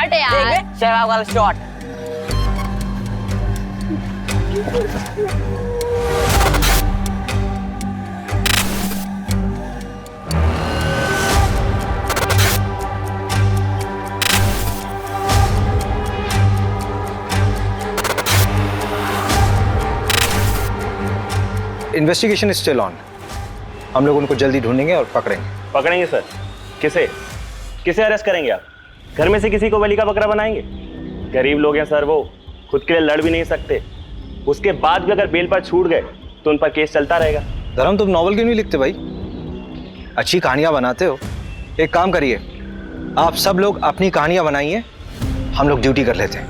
हट यार। शराब वाला शॉट। Investigation still on. हम लोग उनको जल्दी ढूंढेंगे और पकड़ेंगे। पकड़ेंगे सर? किसे किसे अरेस्ट करेंगे आप? घर में से किसी को बलि का बकरा बनाएंगे? गरीब लोग हैं सर, वो खुद के लिए लड़ भी नहीं सकते। उसके बाद भी अगर बेल पर छूट गए तो उन पर केस चलता रहेगा। धर्म, तुम नॉवल क्यों नहीं लिखते भाई? अच्छी कहानियां बनाते हो। एक काम करिए, आप सब लोग अपनी कहानियां बनाइए, हम लोग ड्यूटी कर लेते हैं।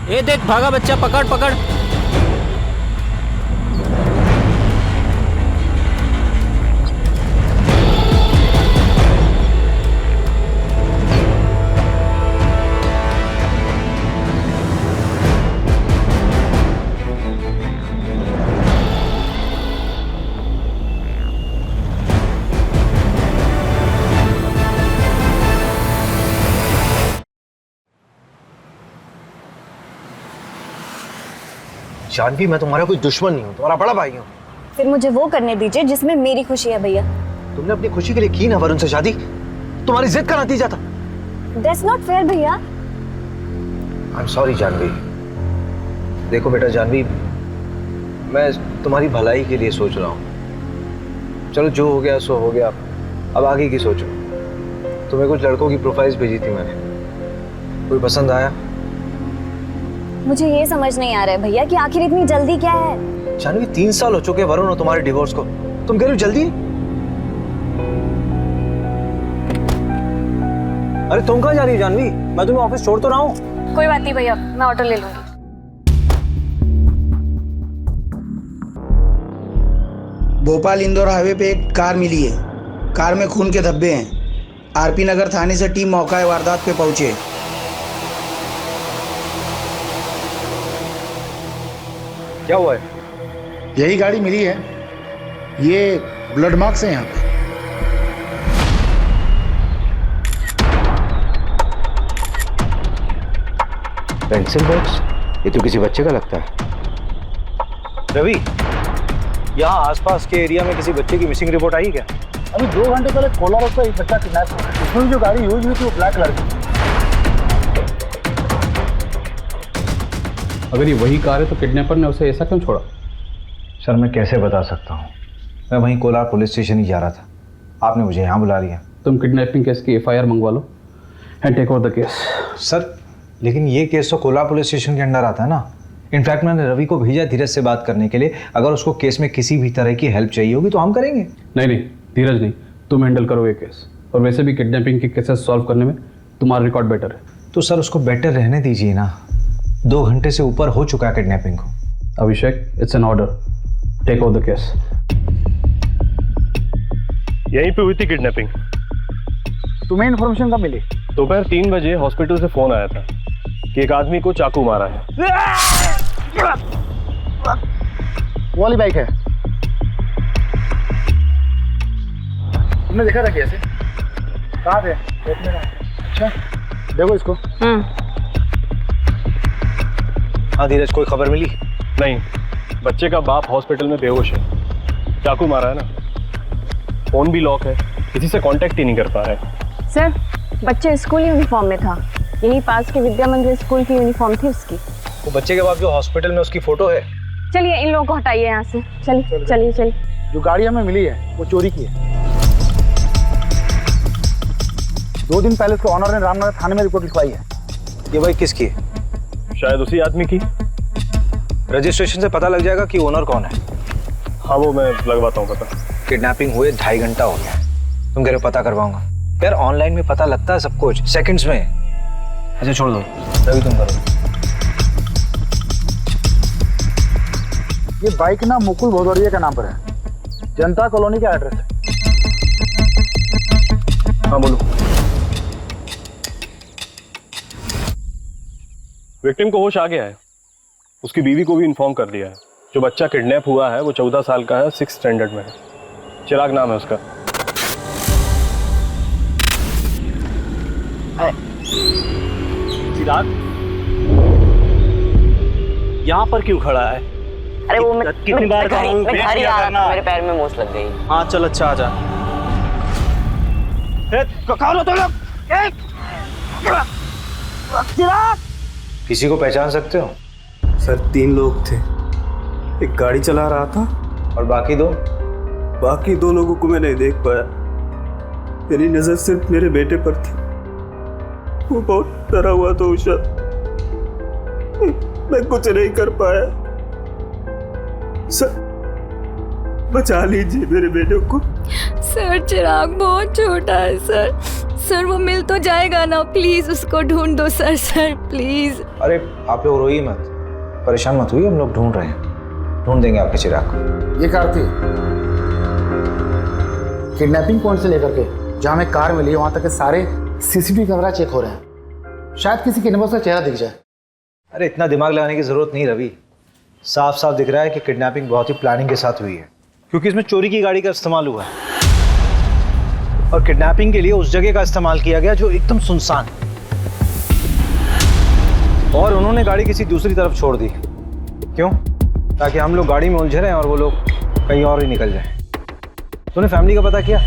ये देख भागा बच्चा, पकड़ पकड़। जानवी, मैं तुम्हारा कोई दुश्मन नहीं हूँ, तुम्हारा बड़ा भाई हूँ। फिर मुझे वो करने दीजिए जिसमें मेरी खुशी है भैया। तुमने अपनी खुशी के लिए की ना वरुण से शादी, तुम्हारी जिद का नतीजा था। That's not fair भैया। I'm sorry Janvi. देखो बेटा जानवी, मैं तुम्हारी भलाई के लिए सोच रहा हूँ। चलो जो हो गया सो हो गया, अब आगे की सोचो। तुम्हें कुछ लड़कों की प्रोफाइल्स भेजी थी मैंने, कोई पसंद आया? मुझे ये समझ नहीं आ रहा है भैया कि आखिर इतनी जल्दी क्या है। जानवी, 3 साल हो चुके वरुण और तुम्हारे डिवोर्स को, तुम कह रही हो जल्दी? अरे तुम कहाँ जा रही हो जानवी? मैं तुम्हें ऑफिस छोड़ तो रहा हूँ। कोई बात नहीं भैया, मैं ऑटो ले लूंगी। भोपाल इंदौर हाईवे पे एक कार मिली है। कार में खून के धब्बे हैं। आरपी नगर थाने से टीम मौका वारदात पे पहुंचे। क्या हुआ है? यही गाड़ी मिली है, ये ब्लड मार्क्स है यहाँ पे। Pencil box? ये तो किसी बच्चे का लगता है। रवि, यहाँ आसपास के एरिया में किसी बच्चे की मिसिंग रिपोर्ट आई क्या? अभी 2 घंटे पहले कोला रोड पर एक बच्चा किडनैप हुआ। उसमें जो गाड़ी यूज हुई थी वो ब्लैक कलर की। अगर ये वही कार है तो किडनैपर ने उसे ऐसा क्यों छोड़ा? सर मैं कैसे बता सकता हूँ, मैं वहीं कोलार पुलिस स्टेशन ही जा रहा था, आपने मुझे यहाँ बुला लिया। तुम किडनैपिंग केस की FIR मंगवा लो and take over the case. Sir लेकिन ये केस तो कोलार पुलिस स्टेशन के अंडर आता है ना। इनफैक्ट मैंने रवि को भेजा धीरज से बात करने के लिए, अगर उसको केस में किसी भी तरह की हेल्प चाहिए होगी तो हम करेंगे। नहीं नहीं धीरज नहीं, तुम हैंडल करो ये केस। और वैसे भी किडनैपिंग के केसेस सॉल्व करने में तुम्हारा रिकॉर्ड बेटर है। तो सर उसको बेटर रहने दीजिए ना, 2 घंटे से ऊपर हो चुका है किडनैपिंग को। Abhishek, it's an order, take over the case. यहीं पे हुई थी किडनैपिंग। तुम्हें इन्फॉर्मेशन कब मिली? दोपहर 3 बजे हॉस्पिटल से फोन आया था कि एक आदमी को चाकू मारा है। वो वाली बाइक है। तुमने देखा था कैसे? कहाँ थे? अच्छा देखो इसको। हाँ धीरज, कोई खबर मिली? नहीं, बच्चे का बाप हॉस्पिटल में बेहोश है, चाकू मारा है ना। फोन भी लॉक है, किसी से कांटेक्ट ही नहीं कर पा रहा है। सर, बच्चे स्कूल यूनिफॉर्म में था, यही पास के विद्या मंदिर स्कूल की यूनिफॉर्म थी उसकी। वो बच्चे के बाप जो हॉस्पिटल में, उसकी फोटो है। चलिए इन लोगों को हटाइए यहाँ से। चलिए चलिए चलिए। जो गाड़ी हमें मिली है वो चोरी की है। 2 दिन पहले उसके ऑनर ने रामनगर थाने में रिपोर्ट लिखवाई है। ये बाइक किसकी है? शायद उसी आदमी की। रजिस्ट्रेशन से पता लग जाएगा कि ओनर कौन है। हाँ वो मैं लगवाता हूँ पता। किडनैपिंग हुए 2.5 घंटा हो गया, तुम कह रहे हो पता करवाऊंगा? यार ऑनलाइन में पता लगता है सब कुछ, सेकंड्स में। अच्छा छोड़ दो, रवि तुम करो। ये बाइक ना मुकुल भदौरिया के नाम पर है, जनता कॉलोनी का एड्रेस है। हाँ बोलो। विक्टिम को होश आ गया है, उसकी बीवी को भी इन्फॉर्म कर दिया है। जो बच्चा किडनैप हुआ है वो 14 साल का है, 6th स्टैंडर्ड में है। चिराग नाम है उसका। चिराग यहाँ पर क्यों खड़ा है? अरे वो मैं कितनी बार कहा हूँ, मैं वेट घर ही किया आ रहा करना। था, मेरे पैर में मोच लग गई। हाँ चल, अच्छा आजा। कौन हो तुम लोग? किसी को पहचान सकते हो? सर 3 लोग थे, एक गाड़ी चला रहा था और बाकी दो? बाकी 2 लोगों को मैं नहीं देख पाया। मेरी नजर सिर्फ मेरे बेटे पर थी। वो बहुत डरा हुआ था उषा, मैं कुछ नहीं कर पाया। सर बचा लीजिए मेरे बेटे को। सर चिराग बहुत छोटा है सर। सर वो मिल तो जाएगा ना, प्लीज उसको ढूंढ दो सर। Sir please. अरे आप लोग रोइए मत, परेशान मत हुई, हम लोग ढूंढ रहे हैं, ढूंढ देंगे आपके चिराग को। ये कार थी किडनैपिंग पॉइंट से लेकर के जहाँ हमें कार मिली वहाँ तक के सारे सीसीटीवी कैमरा चेक हो रहे हैं, शायद किसी किडनैपर का चेहरा दिख जाए। अरे इतना दिमाग लगाने की जरूरत नहीं रवि, साफ साफ दिख रहा है कि किडनैपिंग बहुत ही प्लानिंग के साथ हुई है, क्योंकि इसमें चोरी की गाड़ी का इस्तेमाल हुआ है और किडनैपिंग के लिए उस जगह का इस्तेमाल किया गया जो एकदम सुनसान, और उन्होंने गाड़ी किसी दूसरी तरफ छोड़ दी। क्यों? ताकि हम लोग गाड़ी में उलझे रहें और वो लोग कहीं और ही निकल जाएं। तूने फैमिली का पता किया?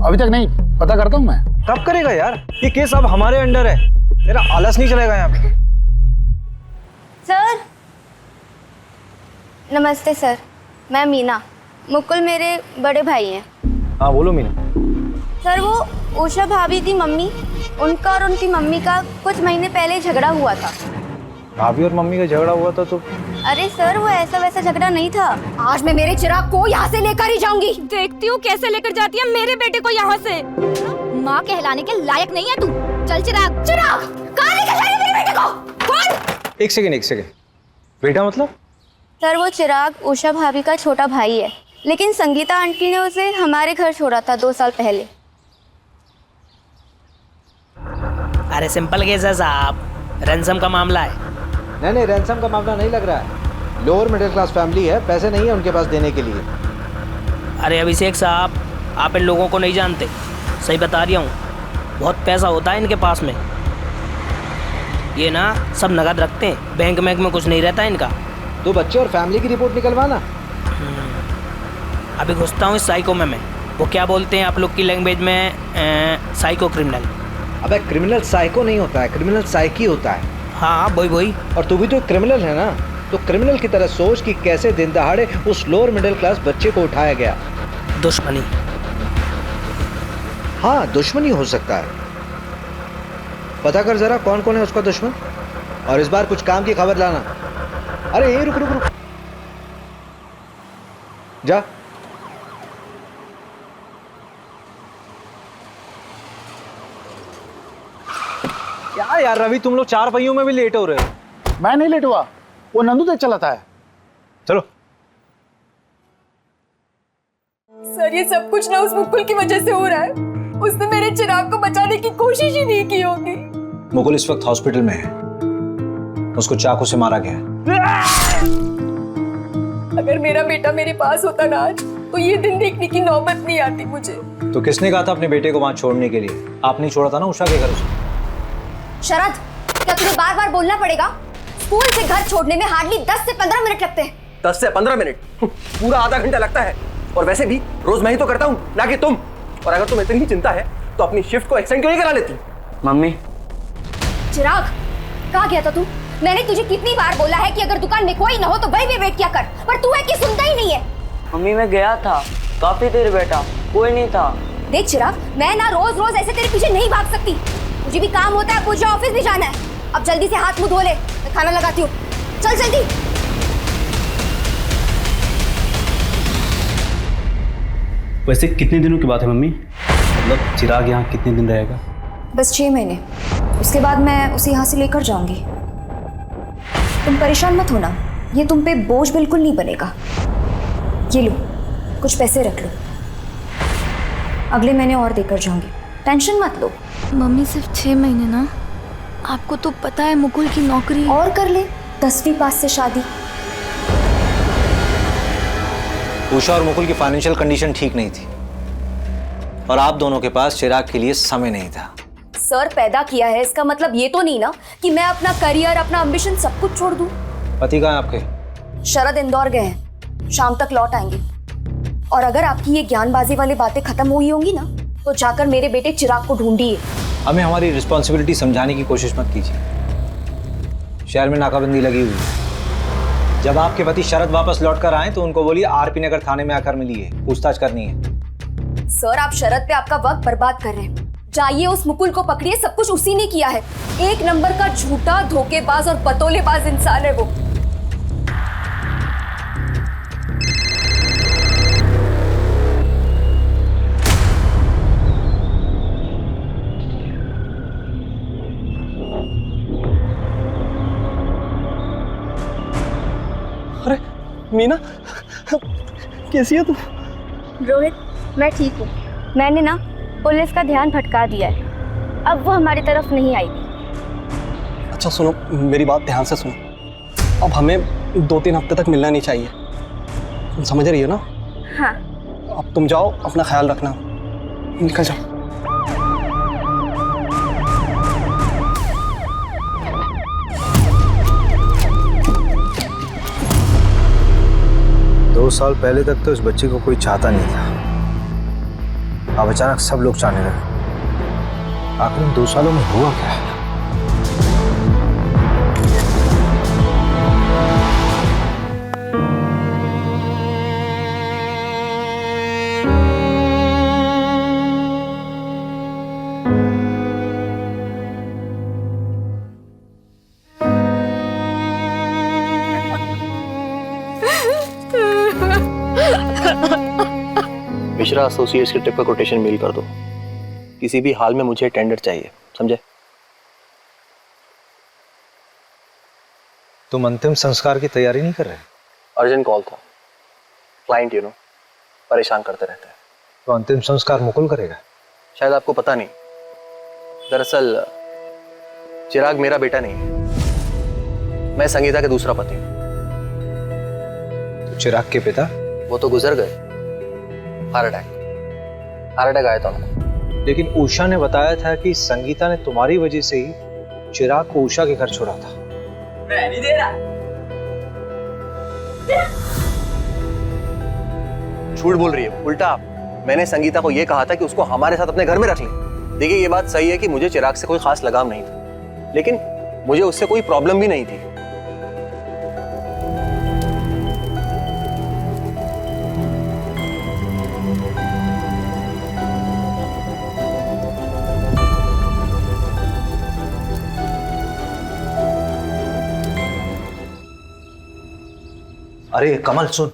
अभी तक नहीं, पता करता हूँ मैं। कब करेगा यार? ये केस अब हमारे अंडर है, तेरा आलस नहीं चलेगा यहाँ पे। सर नमस्ते सर, मैं मीना, मुकुल मेरे बड़े भाई हैं। हाँ बोलो मीना। सर वो उषा भाभी की मम्मी, उनका और उनकी मम्मी का कुछ महीने पहले झगड़ा हुआ था। भाभी और मम्मी का झगड़ा हुआ था तो? अरे सर वो ऐसा वैसा झगड़ा नहीं था। आज मैं मेरे चिराग को यहाँ से लेकर ही जाऊंगी। देखती हूँ कैसे लेकर जाती है मेरे बेटे को यहाँ से। माँ कहलाने के लायक नहीं है तू। चल चिराग। चिराग कहाँ लेकर जाएगी मेरे बेटे को? कौन? एक सेकेंड, बेटा मतलब? सर वो चिराग उषा भाभी का छोटा भाई है, लेकिन संगीता आंटी ने उसे हमारे घर छोड़ा था 2 साल पहले। अरे सिंपल केस है साहब, रैंसम का मामला है। नहीं रैंसम का मामला नहीं लग रहा है, लोअर मिडिल क्लास फैमिली है, पैसे नहीं है उनके पास देने के लिए। अरे अभिषेक साहब, आप इन लोगों को नहीं जानते, सही बता रही हूँ, बहुत पैसा होता है इनके पास में। ये ना सब नगद रखते हैं, बैंक में कुछ नहीं रहता इनका। 2 बच्चे और फैमिली की रिपोर्ट निकलवाना। अभी घुसता हूँ इस साइको में मैं। वो क्या बोलते हैं आप लोग की लैंग्वेज में? Psycho criminal. अबे क्रिमिनल साइको नहीं होता है, क्रिमिनल साइकी होता है। हाँ वही। और तू भी तो क्रिमिनल है ना, तो क्रिमिनल की तरह सोच कि कैसे दिन दहाड़े उस लोअर मिडिल क्लास बच्चे को उठाया गया। दुश्मनी। हाँ दुश्मनी हो सकता है, पता कर जरा कौन कौन है उसका दुश्मन, और इस बार कुछ काम की खबर लाना। अरे ये रुक जा। क्या यार रवि, तुम लोग 4 पहियों में भी लेट हो रहे हो। मैं नहीं लेट हुआ, वो नंदू तेज चलाता है। चलो। सर ये सब कुछ ना उस मुकुल की वजह से हो रहा है। उसने मेरे चिराग को बचाने की कोशिश ही नहीं की होगी। मुकुल इस वक्त हॉस्पिटल में है, उसको चाकू से मारा गया है। अगर मेरा बेटा मेरे पास होता ना आज, तो ये दिन देखने की नौबत नहीं आती मुझे। तो किसने कहा था अपने बेटे को वहां छोड़ने के लिए? आप नहीं छोड़ा था ना उषा के घर उसको? शरद, क्या तुम्हें बार बार बोलना पड़ेगा? स्कूल से घर छोड़ने में हार्डली 10 से 15 मिनट लगते हैं। 10 से 15 मिनट? पूरा आधा घंटा लगता है। और वैसे भी रोज मैं ही तो करता हूँ, ना कि तुम। और अगर तुम्हें इतनी चिंता है तो अपनी शिफ्ट को एक्सटेंड क्यों नहीं करा लेती? मम्मी। चिराग, कहाँ गया था तू? मैंने तुझे कितनी बार बोला है कि अगर दुकान में कोई ना हो तो वहीं पे वेट किया कर, पर तू है कि सुनता ही नहीं है। मम्मी मैं गया था, काफी देर बैठा, कोई नहीं था। देख चिराग, मैं ना रोज रोज ऐसे तेरे पीछे नहीं भाग सकती। मुझे भी काम होता है, मुझे ऑफिस भी जाना है। अब जल्दी से हाथ मुंह धो ले, मैं खाना लगाती हूँ। चल जल्दी। वैसे कितने दिनों की बात है मम्मी? मतलब चिराग यहाँ कितने दिन रहेगा? बस 6 महीने, उसके बाद मैं उसे यहाँ से लेकर जाऊंगी। तुम परेशान मत होना, ये तुम पे बोझ बिल्कुल नहीं बनेगा। ये लो, कुछ पैसे रख लो, अगले महीने और देकर जाऊंगी, टेंशन मत लो। मम्मी सिर्फ 6 महीने ना, आपको तो पता है मुकुल की नौकरी। और कर ले 10वीं पास से शादी। उषा और मुकुल की फाइनेंशियल कंडीशन ठीक नहीं थी और आप दोनों के पास चिराग के लिए समय नहीं था। सर पैदा किया है इसका मतलब ये तो नहीं ना कि मैं अपना करियर अपना एम्बिशन सब कुछ छोड़ दूं। पति कहाँ है आपके? शरद इंदौर गए हैं, शाम तक लौट आएंगे। और अगर आपकी ये ज्ञानबाजी वाली बातें खत्म हुई होंगी ना तो जाकर मेरे बेटे चिराग को ढूंढिए। हमें हमारी रिस्पॉन्सिबिलिटी समझाने की कोशिश मत कीजिए। शहर में नाकाबंदी लगी हुई है। जब आपके पति शरद वापस लौट कर आए तो उनको बोलिए आरपी नगर थाने में आकर मिलिए, पूछताछ करनी है। सर आप शरद पे आपका वक्त बर्बाद कर रहे हैं। जाइए उस मुकुल को पकड़िए, सब कुछ उसी ने किया है। एक नंबर का झूठा, धोखेबाज और बतौलेबाज इंसान है वो। अरे मीना, कैसी है तू? रोहित, मैं ठीक हूँ। मैंने ना पुलिस का ध्यान भटका दिया है, अब वो हमारी तरफ नहीं आएगी। अच्छा सुनो, मेरी बात ध्यान से सुनो। अब हमें 2-3 हफ्ते तक मिलना नहीं चाहिए, तुम समझ रही हो ना? हाँ। अब तुम जाओ, अपना ख्याल रखना, निकल जाओ। दो साल पहले तक तो इस बच्चे को कोई चाहता नहीं था, अब अचानक सब लोग चाहने लगे। आखिर इन 2 सालों में हुआ क्या है? मिश्रा एसोसिएट्स के ट्रिप का कोटेशन मेल कर दो। किसी भी हाल में मुझे टेंडर चाहिए, समझे? तुम अंतिम संस्कार की तैयारी नहीं कर रहे? अर्जेंट कॉल था, क्लाइंट परेशान करते रहते हैं। तो अंतिम संस्कार मुकुल करेगा? शायद आपको पता नहीं, दरअसल चिराग मेरा बेटा नहीं है, मैं संगीता के दूसरा पति हूँ। तो चिराग के पिता? वो तो गुजर गए, हार्ट अटैक आया था उनको। लेकिन उषा ने बताया था कि संगीता ने तुम्हारी वजह से ही चिराग को उषा के घर छोड़ा था। मैं नहीं दे रहा। झूठ बोल रही है, उल्टा मैंने संगीता को यह कहा था कि उसको हमारे साथ अपने घर में रख ले। देखिए ये बात सही है कि मुझे चिराग से कोई खास लगाव नहीं था, लेकिन मुझे उससे कोई प्रॉब्लम भी नहीं थी। अरे कमल सुन,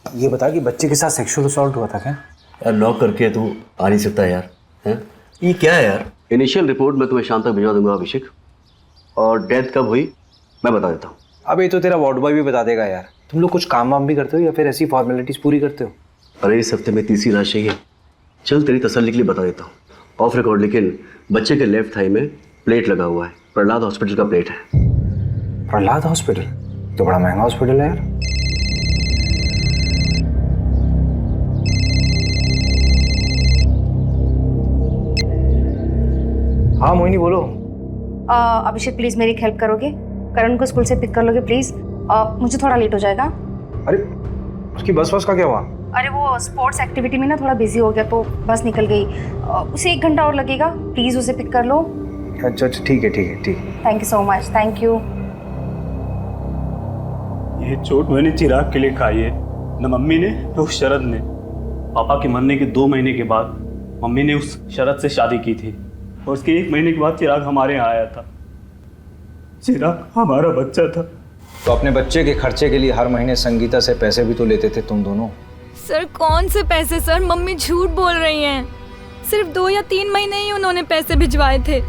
ये बता कि बच्चे के साथ सेक्सुअल असॉल्ट हुआ था क्या? यार लॉक करके तू आ नहीं सकता यार, हैं? ये क्या है यार? इनिशियल रिपोर्ट मैं तुम्हें शाम तक भिजवा दूंगा अभिषेक, और डेथ कब हुई मैं बता देता हूँ। अब ये तो तेरा वार्ड बॉय भी बता देगा यार। तुम लोग कुछ काम वाम भी करते हो या फिर ऐसी फॉर्मेलिटीज पूरी करते हो? अरे इस हफ्ते में तीसरी लाश चाहिए। चल तेरी तसल्ली के लिए बता देता हूँ ऑफ रिकॉर्ड, लेकिन बच्चे के लेफ्ट थाई में प्लेट लगा हुआ है। प्रहलाद हॉस्पिटल का प्लेट है। प्रहलाद हॉस्पिटल तो बड़ा महंगा हॉस्पिटल है यार। हाँ मोहिनी बोलो। अभिषेक प्लीज मेरी हेल्प करोगे? करण को स्कूल से पिक कर लोगे प्लीज? मुझे थोड़ा लेट हो जाएगा। अरे उसकी बस का क्या हुआ? अरे वो स्पोर्ट्स एक्टिविटी में ना थोड़ा बिजी हो गया तो बस निकल गई। उसे 1 घंटा और लगेगा, प्लीज उसे पिक कर लो। अच्छा ठीक है। Thank you so much, thank you. ये चोट मैंने चिराग के लिए खाई है, न मम्मी ने न उस शरद ने। पापा के मरने के 2 महीने के बाद मम्मी ने उस शरद से शादी की थी और उसके 1 महीने के बाद चिराग हमारे यहाँ आया था। चिराग हमारा बच्चा था। तो अपने बच्चे के खर्चे के लिए हर महीने संगीता से पैसे भी तो लेते थे तुम दोनों। सर कौन से पैसे सर? मम्मी झूठ बोल रही हैं। सिर्फ 2 या 3 महीने ही उन्होंने पैसे भिजवाए थे,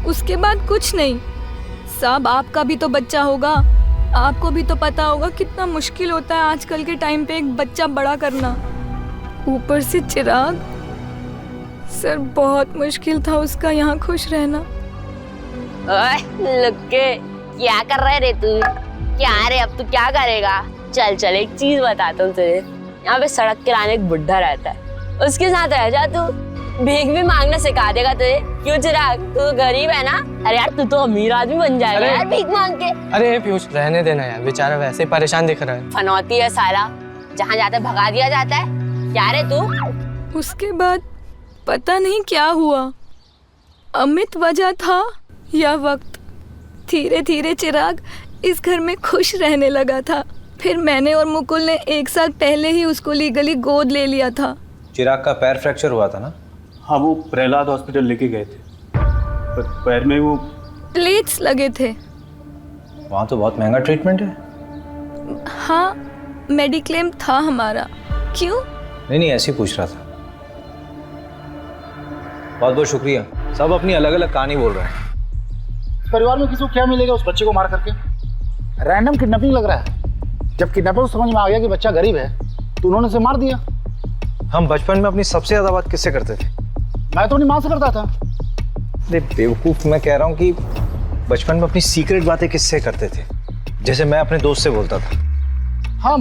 उसके बाद कुछ नहीं। साहब आपका भी तो बच्चा होगा, आपको भी तो पता होगा कितना मुश्किल होता है आजकल के टाइम पे एक बच्चा बड़ा करना, ऊपर से चिराग। सर बहुत मुश्किल था उसका यहाँ खुश रहना। ओए लुक्के, क्या कर रहे रे तू? क्या रे अब तू क्या करेगा? चल चल एक चीज बताता हूँ तुझे, यहाँ पे सड़क किनारे एक बुढ़ा रहता है, उसके साथ रह जा तू, भीख भी मांगना सिखा देगा तुझे। क्यों चिराग, तू गरीब है ना? अरे यार तू तो अमीर आदमी बन जाएगा यार भीख मांग के। अरे पीयूष रहने देना यार, बेचारा वैसे ही परेशान दिख रहा है। फनौती है साला, जहाँ जाता भगा दिया जाता है। क्या रे तू? उसके बाद पता नहीं क्या हुआ, अमित वजह था या वक्त, धीरे धीरे चिराग इस घर में खुश रहने लगा था। फिर मैंने और मुकुल ने 1 साल पहले ही उसको लीगली गोद ले लिया था। चिराग का पैर फ्रैक्चर हुआ था ना? हाँ, वो प्रहलाद हॉस्पिटल लेके गए थे, पर पैर में वो प्लेट्स लगे थे। वहाँ तो बहुत महंगा ट्रीटमेंट है। हाँ, मेडिक्लेम था हमारा। क्यों? नहीं ऐसे ही पूछ रहा था। बहुत बहुत शुक्रिया। सब अपनी अलग अलग कहानी बोल रहे हैं। परिवार में किसी को क्या मिलेगा उस बच्चे को मार करके? रैंडम किडनैपिंग लग रहा है। जब किडनैपर को समझ में आ गया कि बच्चा गरीब है तो उन्होंने उसे मार दिया। हम बचपन में अपनी सबसे ज्यादा बात किससे करते थे? मैं तो अपनी माँ से करता था। अरे बेवकूफ, मैं कह रहा हूँ कि बचपन में अपनी सीक्रेट बातें किससे करते थे? जैसे मैं अपने दोस्त से बोलता था।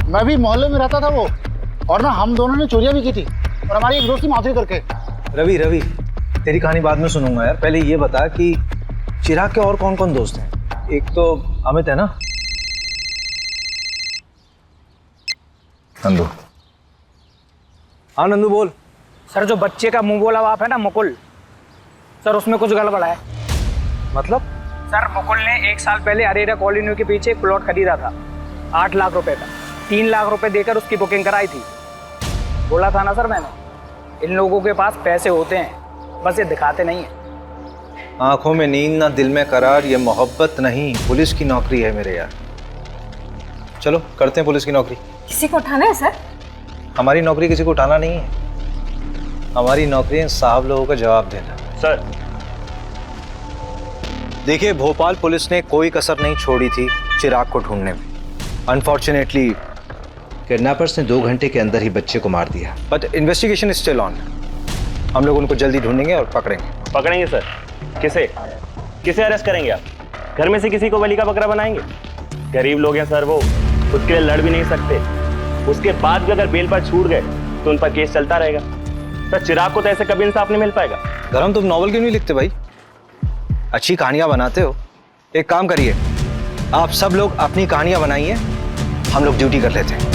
मैं भी मोहल्ले में रहता था वो, और ना हम दोनों ने चोरियां भी की थी, और हमारी एक दोस्त की माधुरी करके। रवि तेरी कहानी बाद में सुनूंगा यार, पहले ये बता कि चिराग के और कौन कौन दोस्त हैं? एक तो अमित है ना? नंदू। हाँ नंदू बोल। सर जो बच्चे का मुंह बोला बाप है ना मुकुल, सर उसमें कुछ गड़बड़ है। मतलब? सर मुकुल ने 1 साल पहले अरेरा कॉलोनी के पीछे एक प्लॉट खरीदा था 8 लाख रुपए का। 3 लाख रुपए देकर उसकी बुकिंग कराई थी। बोला था ना सर मैंने, इन लोगों के पास पैसे होते हैं, बस ये दिखाते नहीं है। आंखों में नींद ना दिल में करार, ये मोहब्बत नहीं पुलिस की नौकरी है मेरे यार। चलो करते हैं पुलिस की नौकरी। किसी को उठाना है सर? हमारी नौकरी किसी को उठाना नहीं है, हमारी नौकरी है साहब लोगों का जवाब देना। सर देखिए, भोपाल पुलिस ने कोई कसर नहीं छोड़ी थी चिराग को ढूंढने में। अनफॉर्चुनेटली किडनैपर्स ने 2 घंटे के अंदर ही बच्चे को मार दिया, but investigation is still on. हम लोग उनको जल्दी ढूंढेंगे और पकड़ेंगे सर। किसे अरेस्ट करेंगे आप? घर में से किसी को बलि का बकरा बनाएंगे? गरीब लोग हैं सर, वो खुद के लिए लड़ भी नहीं सकते। उसके बाद भी अगर बेल पर छूट गए तो उन पर केस चलता रहेगा। सर चिराग को तो ऐसे कभी इंसाफ नहीं मिल पाएगा। धर्म, तुम नॉवल क्यों नहीं लिखते भाई? अच्छी कहानियां बनाते हो। एक काम करिए, आप सब लोग अपनी कहानियां बनाइए, हम लोग ड्यूटी कर लेते हैं।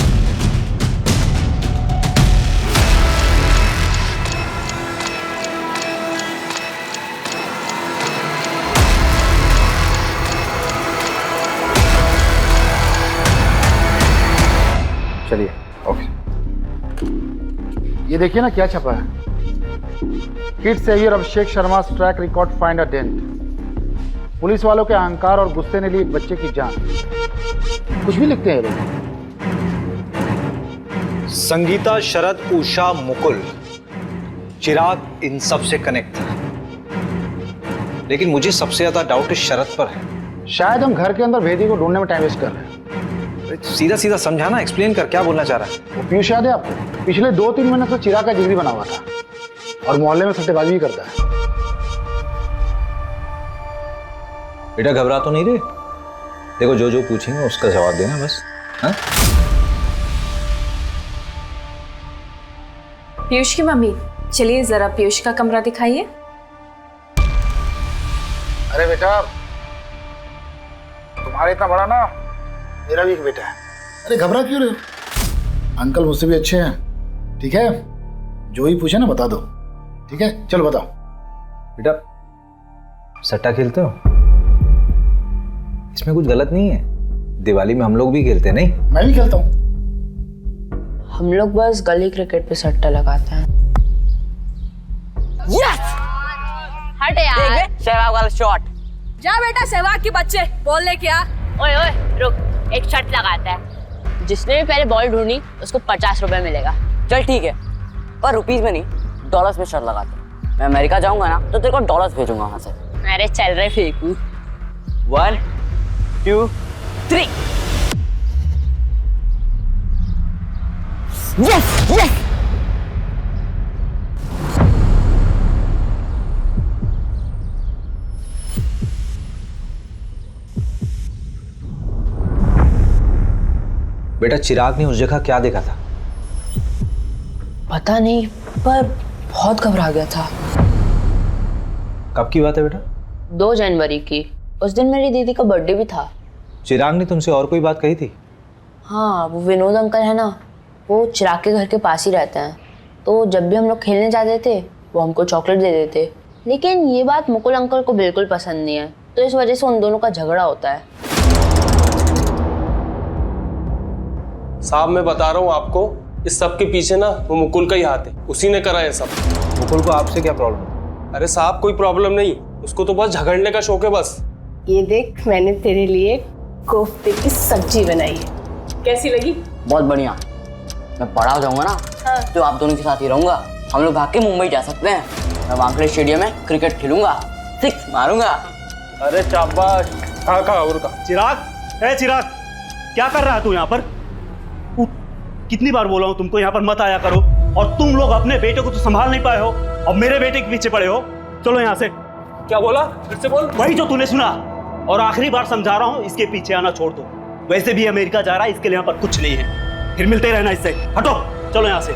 चलिए। ओके। ये देखिए ना क्या छपा है, kid saviour Abhishek Sharma track record find a dent. Police वालों के अहंकार और गुस्से ने ली एक बच्चे की जान। कुछ भी लिखते हैं लोग। संगीता, शरद, उषा, मुकुल, चिराग इन सब से कनेक्ट था, लेकिन मुझे सबसे ज्यादा डाउट इस शरद पर है। शायद हम घर के अंदर भेदी को ढूंढने में टाइम वेस्ट कर रहे हैं। सीधा सीधा समझाना, एक्सप्लेन कर, क्या बोलना चाह रहा है? वो पीयूष याद है आपको? पिछले 2-3 महीने से चिराग का जिगरी बना हुआ था और मोहल्ले में सट्टेबाजी भी करता है। बेटा घबरा तो नहीं रहे? देखो जो पूछेंगे उसका जवाब देना बस। हाँ? पीयूष की मम्मी, चलिए जरा पीयूष का कमरा दिखाइए। अरे बेटा, तुम्हारा इतना बड़ा ना मेरा भी एक बेटा है। अरे घबरा क्यों रहे हो? अंकल मुझसे भी अच्छे हैं, ठीक है? जो ही पूछे ना बता दो, ठीक है? चलो बताओ। बेटा सट्टा खेलते हो? इसमें कुछ गलत नहीं है, दिवाली में हम लोग भी खेलते हैं। नहीं, मैं भी खेलता हूँ। हम लोग बस गली क्रिकेट पे सट्टा लगाते हैं। यस! हट यार, सहवाग वाला शॉट। जा बेटा सहवाग के बच्चे, बॉल लेके आ। ओए रुक, एक शर्त लगाता है, जिसने भी पहले बॉल ढूंढी उसको 50 रुपए मिलेगा। चल ठीक है, पर रुपीज में नहीं, डॉलर्स में शर्त लगाते हैं। मैं अमेरिका जाऊंगा ना तो तेरे को डॉलर्स भेजूंगा वहां से। अरे चल रहे फेंकू। 1 2 3। Yes yes. बेटा चिराग ने उस जगह क्या देखा था? पता नहीं, पर बहुत घबरा गया था। कब की बात है बेटा? 2 जनवरी की। उस दिन मेरी दीदी का बर्थडे भी था। चिराग ने तुमसे और कोई बात कही थी? हाँ, वो विनोद अंकल है ना, वो चिराग के घर के पास ही रहते हैं। तो जब भी हम लोग खेलने जाते थे वो हमको चॉकलेट दे देते। लेकिन ये बात मुकुल अंकल को बिल्कुल पसंद नहीं है, तो इस वजह से उन दोनों का झगड़ा होता है। साहब मैं बता रहा हूँ आपको, इस सब के पीछे ना वो मुकुल का ही हाथ है, उसी ने करा है सब। मुकुल को आपसे क्या प्रॉब्लम? अरे साहब कोई प्रॉब्लम नहीं, उसको तो बस झगड़ने का शौक है बस। ये देख, मैंने तेरे लिए कोफ्ते की सब्जी बनाई है, कैसी लगी? बहुत बढ़िया। मैं बड़ा हो जाऊंगा ना, हाँ। तो आप दोनों के साथ ही रहूंगा। हम लोग भाग के मुंबई जा सकते हैं। मैं वानखेड़े स्टेडियम में क्रिकेट खेलूंगा, 6 मारूंगा। अरे शाबाश, खा और खा। चिराग, ए चिराग, क्या कर रहा है तू यहाँ पर? कितनी बार बोला हूँ तुमको यहाँ पर मत आया करो, और तुम लोग अपने बेटे को तो संभाल नहीं पाए हो और मेरे बेटे के पीछे पड़े हो। चलो यहाँ से। क्या बोला? फिर से बोल। वही जो तूने सुना, और आखिरी बार समझा रहा हूँ, इसके पीछे आना छोड़ दो। वैसे भी अमेरिका जा रहा है, इसके लिए यहाँ पर कुछ नहीं है, फिर मिलते रहना इससे। हटो, चलो यहाँ से।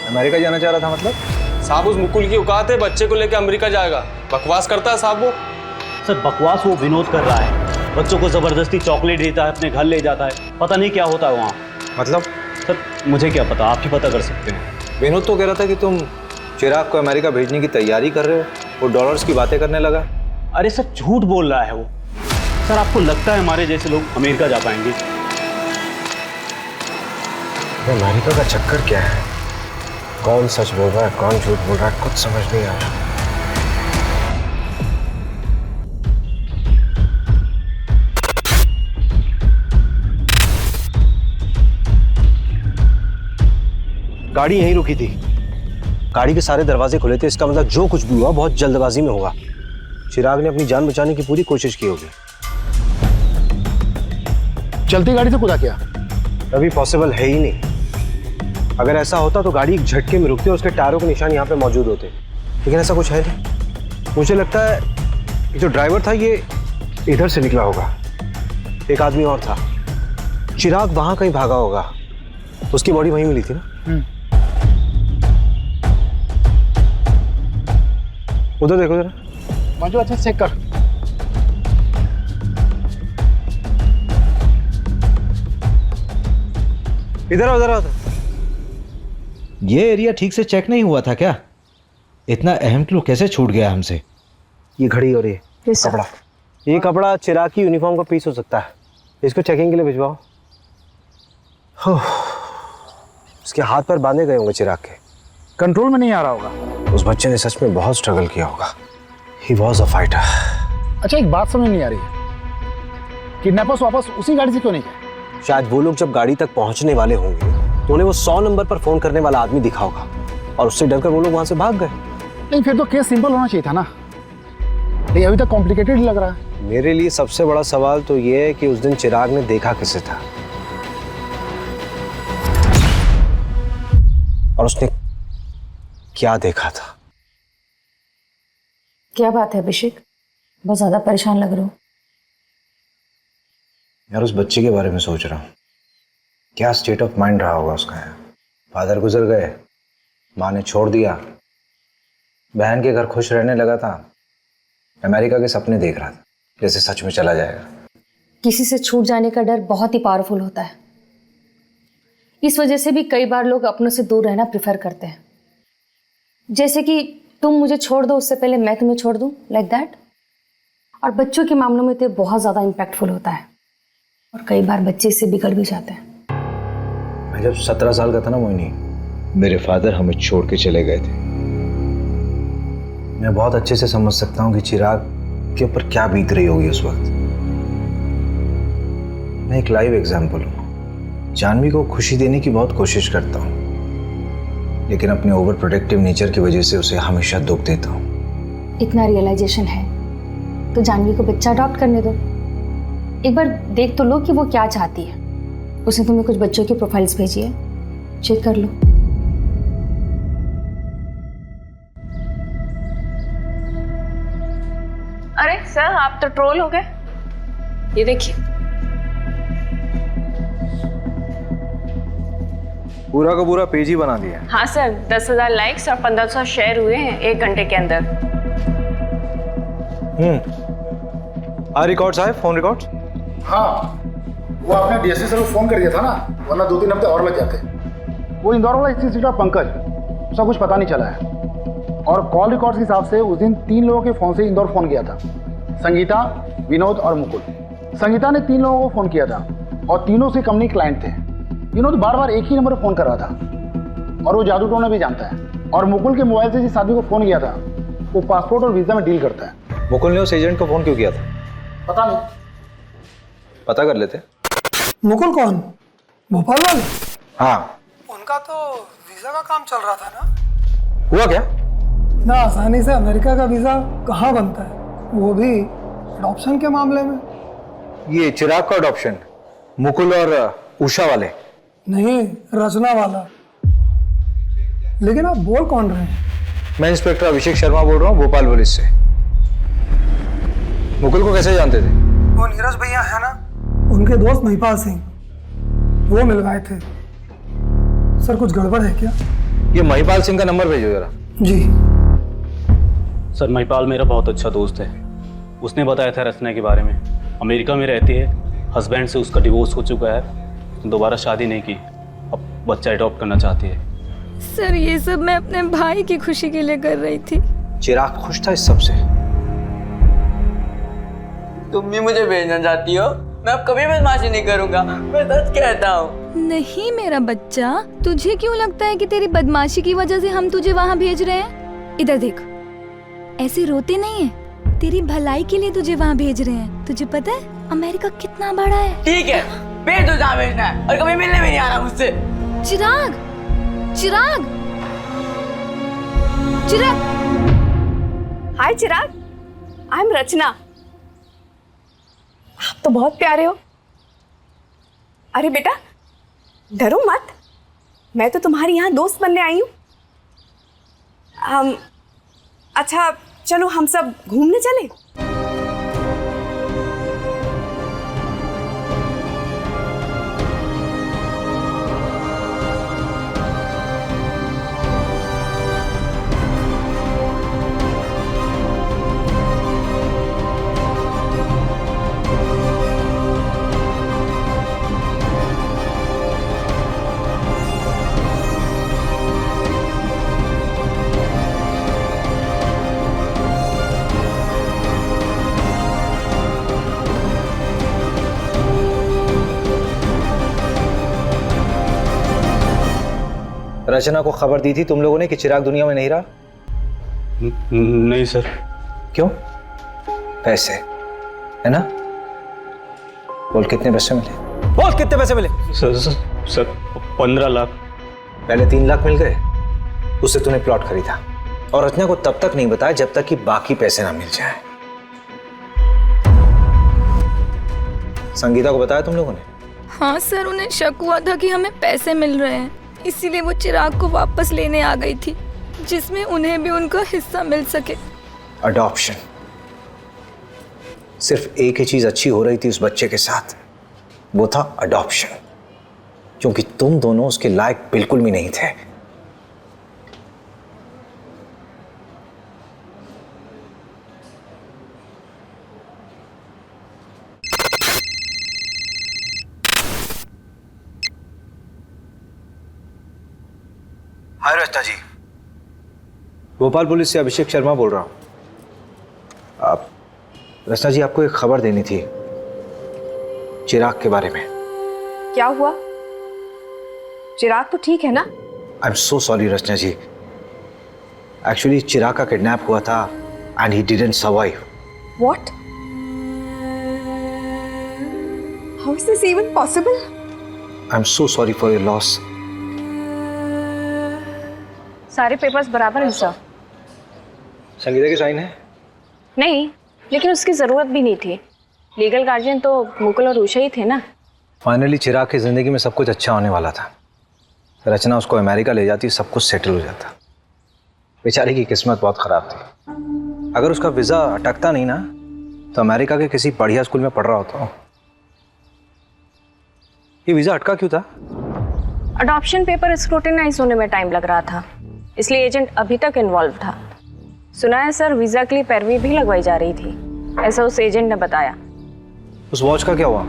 अमेरिका जाना चाह रहा था मतलब? साहब उस मुकुल की औकात है, बच्चे को लेकर अमेरिका जाएगा। बकवास करता है साहब वो। सर बकवास वो विनोद कर रहा है, बच्चों को जबरदस्ती चॉकलेट देता है, अपने घर ले जाता है, पता नहीं क्या होता है वहाँ। मतलब? सर मुझे क्या पता, आप ही पता कर सकते हैं। विनोद तो कह रहा था कि तुम चिराग को अमेरिका भेजने की तैयारी कर रहे हो, वो डॉलर्स की बातें करने लगा। अरे सर झूठ बोल रहा है वो। सर आपको लगता है हमारे जैसे लोग अमेरिका जा पाएंगे? अमेरिका का चक्कर क्या है? कौन सच बोल रहा है, कौन झूठ बोल रहा है, कुछ समझ नहीं आ रहा। गाड़ी यहीं रुकी थी, गाड़ी के सारे दरवाजे खुले थे। इसका मतलब जो कुछ भी हुआ बहुत जल्दबाजी में होगा। चिराग ने अपनी जान बचाने की पूरी कोशिश की होगी। चलती गाड़ी से कूदा क्या? अभी पॉसिबल है ही नहीं। अगर ऐसा होता तो गाड़ी एक झटके में रुकती और उसके टायरों के निशान यहाँ पे मौजूद होते, लेकिन ऐसा कुछ है नहीं। मुझे लगता है जो ड्राइवर था ये इधर से निकला होगा। एक आदमी और था, चिराग वहां कहीं भागा होगा, उसकी बॉडी वहीं मिली थी ना। उधर देखो जरा। मंजू अच्छा चेक कर। इधर आओ, इधर आओ। ये एरिया ठीक से चेक नहीं हुआ था क्या? इतना अहम क्लू कैसे छूट गया हमसे? ये घड़ी और ये कपड़ा, ये कपड़ा चिराग की यूनिफॉर्म का पीस हो सकता है। इसको चेकिंग के लिए भिजवाओ। उसके हाथ पर बांधे गए होंगे चिराग के, कंट्रोल में नहीं आ रहा होगा। उस बच्चे ने सच में बहुत स्ट्रगल किया होगा। He was a fighter. अच्छा एक बात समझ नहीं आ रही है, किडनैपर्स वापस उसी गाड़ी से क्यों नहीं गए? शायद वो लोग जब गाड़ी तक पहुंचने वाले होंगे तो उन्हें वो 100 नंबर पर फोन करने वाला आदमी दिखा होगा और उससे डरकर वो लोग वहां से भाग गए। नहीं फिर तो केस सिंपल होना चाहिए था ना, लेकिन अभी तक कॉम्प्लिकेटेड लग रहा है। मेरे लिए सबसे बड़ा सवाल तो ये है कि उस दिन चिराग ने देखा किसे था और उसने क्या देखा था। क्या बात है अभिषेक, बहुत ज्यादा परेशान लग रहे हो। यार उस बच्चे के बारे में सोच रहा हूँ, क्या स्टेट ऑफ माइंड रहा होगा उसका। फादर गुजर गए, माँ ने छोड़ दिया, बहन के घर खुश रहने लगा था, अमेरिका के सपने देख रहा था जैसे सच में चला जाएगा। किसी से छूट जाने का डर बहुत ही पावरफुल होता है। इस वजह से भी कई बार लोग अपनों से दूर रहना प्रेफर करते हैं। जैसे कि तुम मुझे छोड़ दो उससे पहले मैं तुम्हें छोड़ दूं, लाइक दैट। और बच्चों के मामलों में तो बहुत ज़्यादा इम्पैक्टफुल होता है और कई बार बच्चे इससे बिगड़ भी जाते हैं। मैं जब 17 साल का था ना मोहिनी, मेरे फादर हमें छोड़ के चले गए थे। मैं बहुत अच्छे से समझ सकता हूँ कि चिराग के ऊपर क्या बीत रही होगी उस वक्त। मैं एक लाइव एग्जाम्पल हूँ। जानवी को खुशी देने की बहुत कोशिश करता हूँ, लेकिन अपने ओवर प्रोटेक्टिव नेचर की वजह से उसे हमेशा दुख देता हूँ। इतना रियलाइजेशन है तो जानवी को बच्चा अडॉप्ट करने दो। एक बार देख तो लो कि वो क्या चाहती है। उसने तुम्हें कुछ बच्चों की प्रोफाइल्स भेजी है, चेक कर लो। अरे सर आप तो ट्रोल हो गए। ये देखिए पूरा का पूरा पेज ही बना दिया है। हाँ सर, 10,000 लाइक्स और 1500 शेयर हुए हैं 1 घंटे के अंदर। रिकॉर्ड्स आए, फोन रिकॉर्ड्स? हाँ, वो आपने डीएसपी सर को फोन कर दिया था ना, वरना 2-3 हफ्ते और लग जाते। वो इंदौर वाला इंस्टीट्यूट पंकज, उसका कुछ पता नहीं चला है। और कॉल रिकॉर्ड्स के हिसाब से उस दिन 3 लोगों के फोन से इंदौर फोन किया था, संगीता, विनोद और मुकुल। संगीता ने 3 लोगों को फोन किया था और तीनों से कंपनी क्लाइंट थे। विनोद बार बार एक ही नंबर पर फोन कर रहा था और वो जादू टोना भी जानता है। और मुकुल के मोबाइल से जिस आदमी को फोन किया था वो पासपोर्ट और वीजा में डील करता है। मुकुल ने उस एजेंट को फोन क्यों किया था? पता नहीं, पता कर लेते। मुकुल कौन? भोपाल वाले? हाँ। उनका तो वीजा का काम चल रहा था ना। हुआ क्या? ना आसानी से अमेरिका का वीजा कहाँ बनता है, वो भी अडॉप्शन के मामले में। ये चिराग का अडॉप्शन मुकुल और उषा वाले? नहीं, रचना वाला। लेकिन आप बोल कौन रहे हैं? मैं इंस्पेक्टर अभिषेक शर्मा बोल रहा हूँ, भोपाल पुलिस से। मुकुल को कैसे जानते थे? वो नीरज भैया है ना, उनके दोस्त महिपाल सिंह, वो मिल गए थे। सर कुछ गड़बड़ है क्या? ये महिपाल सिंह का नंबर भेजो जरा। जी सर, महिपाल मेरा बहुत अच्छा दोस्त है। उसने बताया था रचना के बारे में। अमेरिका में रहती है, हस्बैंड से उसका डिवोर्स हो चुका है, दोबारा शादी नहीं की, अब बच्चा अडॉप्ट करना चाहती है। सर ये सब मैं अपने भाई की खुशी के लिए कर रही थी। चिराग खुश था इस सब से? तुम भी मुझे भेजना चाहती हो? मैं अब कभी बदमाशी नहीं करूंगा, मैं सच कहता हूँ। नहीं मेरा बच्चा, तुझे क्यों लगता है कि तेरी बदमाशी की वजह से हम तुझे वहाँ भेज रहे हैं? इधर देख, ऐसे रोते नहीं है, तेरी भलाई के लिए तुझे वहाँ भेज रहे हैं। तुझे पता है अमेरिका कितना बड़ा है? ठीक है, भेज दो जहाँ भेजना है, और कभी मिलने भी नहीं आना मुझसे। चिराग, चिराग, चिराग। हाय चिराग, आई एम रचना। आप तो बहुत प्यारे हो। अरे बेटा डरो मत, मैं तो तुम्हारी यहाँ दोस्त बनने आई हूँ। अच्छा चलो हम सब घूमने चले। रचना को खबर दी थी तुम लोगों ने कि चिराग दुनिया में नहीं रहा? नहीं सर। क्यों? पैसे है ना? बोल कितने पैसे मिले? बोल कितने पैसे मिले? सर 15 लाख। पहले 3 लाख मिल गए, उससे तूने प्लॉट खरीदा और रचना को तब तक नहीं बताया जब तक कि बाकी पैसे ना मिल जाए। संगीता को बताया तुम लोगों ने? हाँ सर, उन्हें शक हुआ था कि हमें पैसे मिल रहे हैं, इसीलिए वो चिराग को वापस लेने आ गई थी, जिसमें उन्हें भी उनका हिस्सा मिल सके। अडॉप्शन। सिर्फ एक ही चीज अच्छी हो रही थी उस बच्चे के साथ, वो था अडॉप्शन, क्योंकि तुम दोनों उसके लायक बिल्कुल भी नहीं थे। हाय रचना जी, भोपाल पुलिस से अभिषेक शर्मा बोल रहा हूं। आप रचना जी, आपको एक खबर देनी थी चिराग के बारे में। क्या हुआ? चिराग तो ठीक है ना? I am so sorry Rachna ji, actually Chirag का किडनैप हुआ था and he didn't survive. What? How is this even possible? I am so sorry for your loss. सारे पेपर्स बराबर हैं सर। संगीता के साइन है? नहीं, लेकिन उसकी जरूरत भी नहीं थी। लीगल गार्जियन तो मुकुल और उषा ही थे ना। फाइनली चिराग की जिंदगी में सब कुछ अच्छा होने वाला था। रचना उसको अमेरिका ले जाती, सब कुछ सेटल हो जाता। बेचारी की किस्मत बहुत खराब थी। अगर उसका वीजा अटकता नहीं ना, तो अमेरिका के किसी बढ़िया स्कूल में पढ़ रहा होता। ये वीजा अटका क्यों था? अडॉप्शन पेपर स्क्रूटिनाइज होने में टाइम लग रहा था, इसलिए एजेंट अभी तक इन्वॉल्व था। सुना है सर वीज़ा के लिए पैरवी भी लगवाई जा रही थी, ऐसा उस एजेंट ने बताया। उस वॉच का क्या हुआ?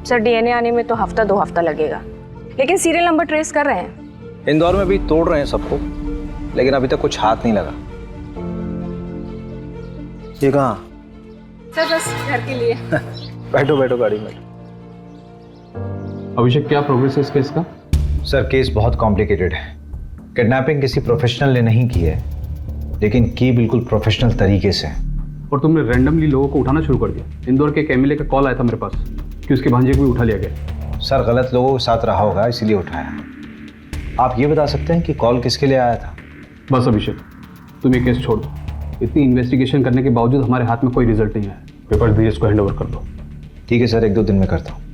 सर डीएनए आने में तो हफ्ता 2 हफ्ता लगेगा, लेकिन सीरियल नंबर ट्रेस कर रहे हैं। इंदौर में भी तोड़ रहे हैं सबको, लेकिन अभी तक कुछ हाथ नहीं लगा। ये कहाँ? सर बस घर के लिए। बैठो बैठो गाड़ी में। अभिषेक, क्या प्रोग्रेस है इस केस का? सर केस बहुत कॉम्प्लिकेटेड है। किडनैपिंग किसी प्रोफेशनल ने नहीं की है, लेकिन की बिल्कुल प्रोफेशनल तरीके से। और तुमने रैंडमली लोगों को उठाना शुरू कर दिया। इंदौर के एक एमएलए का कॉल आया था मेरे पास कि उसके भांजे को भी उठा लिया गया। सर गलत लोगों के साथ रहा होगा, इसीलिए उठाया। आप ये बता सकते हैं कि कॉल किसके लिए आया था? बस अभिषेक, तुम ये केस छोड़ दो। इतनी इन्वेस्टिगेशन करने के बावजूद हमारे हाथ में कोई रिजल्ट नहीं आया। पेपर धीरज को हैंड ओवर कर दो। ठीक है सर, 1-2 दिन में करता हूँ।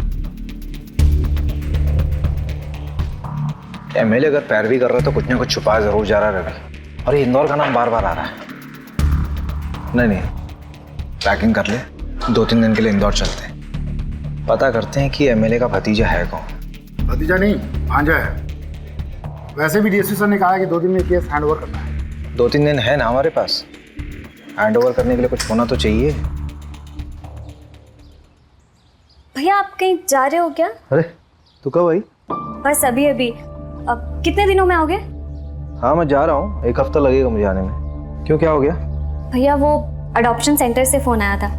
एमएलए अगर पैरवी कर रहा है तो कुछ ना कुछ छुपा जरूर जा रहा है रवि। और ये इंदौर का नाम बार बार आ रहा है। नहीं, पैकिंग कर ले, 2-3 दिन के लिए इंदौर चलते हैं। पता करते हैं कि एमएलए का भतीजा है कौन। भतीजा नहीं, भांजा है। वैसे भी डीएसपी सर ने कहा है कि 2 दिन में केस हैंड ओवर करना है। 2-3 दिन है ना हमारे पास, हैंड ओवर करने के लिए कुछ होना तो चाहिए। भैया आप कहीं जा रहे हो क्या? अरे तू कब आई? बस अभी अभी। अब कितने दिनों में आओगे? हाँ मैं जा रहा हूँ, 1 हफ्ता लगेगा मुझे आने में। क्यों, क्या हो गया? भैया वो अडॉप्शन सेंटर से फ़ोन आया था,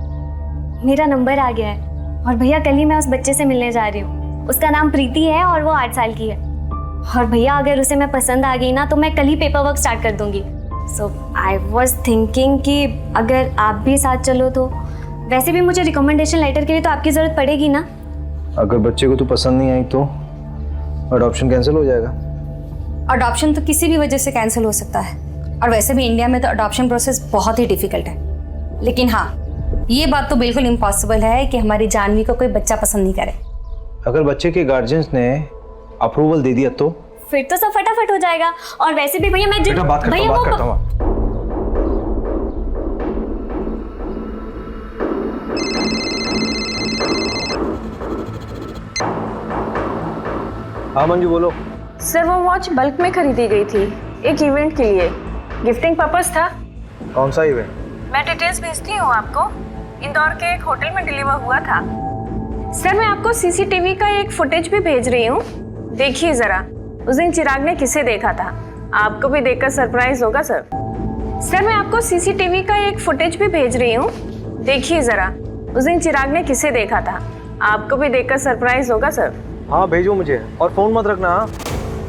मेरा नंबर आ गया है। और भैया कल ही मैं उस बच्चे से मिलने जा रही हूँ। उसका नाम प्रीति है और वो 8 साल की है। और भैया अगर उसे मैं पसंद आ गई ना तो मैं कल ही पेपर वर्क स्टार्ट कर दूँगी। सो आई वॉज थिंकिंग कि अगर आप भी साथ चलो तो। वैसे भी मुझे रिकमेंडेशन लेटर के लिए तो आपकी ज़रूरत पड़ेगी ना। अगर बच्चे को तू पसंद नहीं आई तो अडॉप्शन कैंसिल हो जाएगा। अडॉप्शन तो किसी भी वजह से कैंसिल हो सकता है, और वैसे भी इंडिया में तो अडॉप्शन प्रोसेस बहुत ही डिफिकल्ट है। लेकिन हाँ, ये बात तो बिल्कुल इम्पॉसिबल है कि हमारी जानवी को कोई बच्चा पसंद नहीं करे। अगर बच्चे के गार्जियंस ने अप्रूवल दे दिया तो? फिर तो सब फटाफट हो जाएगा। और वैसे भी भैया मैं बेटा बात करता हूँ। हाँ मंजू बोलो। सर वो वॉच बल्क में खरीदी गई थी एक इवेंट के लिए, गिफ्टिंग पर्पस था। कौन सा इवेंट? मैं डिटेल्स भेजती हूँ आपको। इंदौर के एक होटल में डिलीवर हुआ था। सर मैं आपको सीसीटीवी का एक फुटेज भी भेज रही हूँ, देखिए जरा। उस दिन चिराग ने किसे देखा था, आपको भी देखकर सरप्राइज होगा सर। सर मैं आपको सीसीटीवी का एक फुटेज भी भेज रही हूँ, देखिए जरा। उस दिन चिराग ने किसे देखा था, आपको भी देखकर सरप्राइज होगा सर। हाँ भेजो मुझे, और फोन मत रखना। हाँ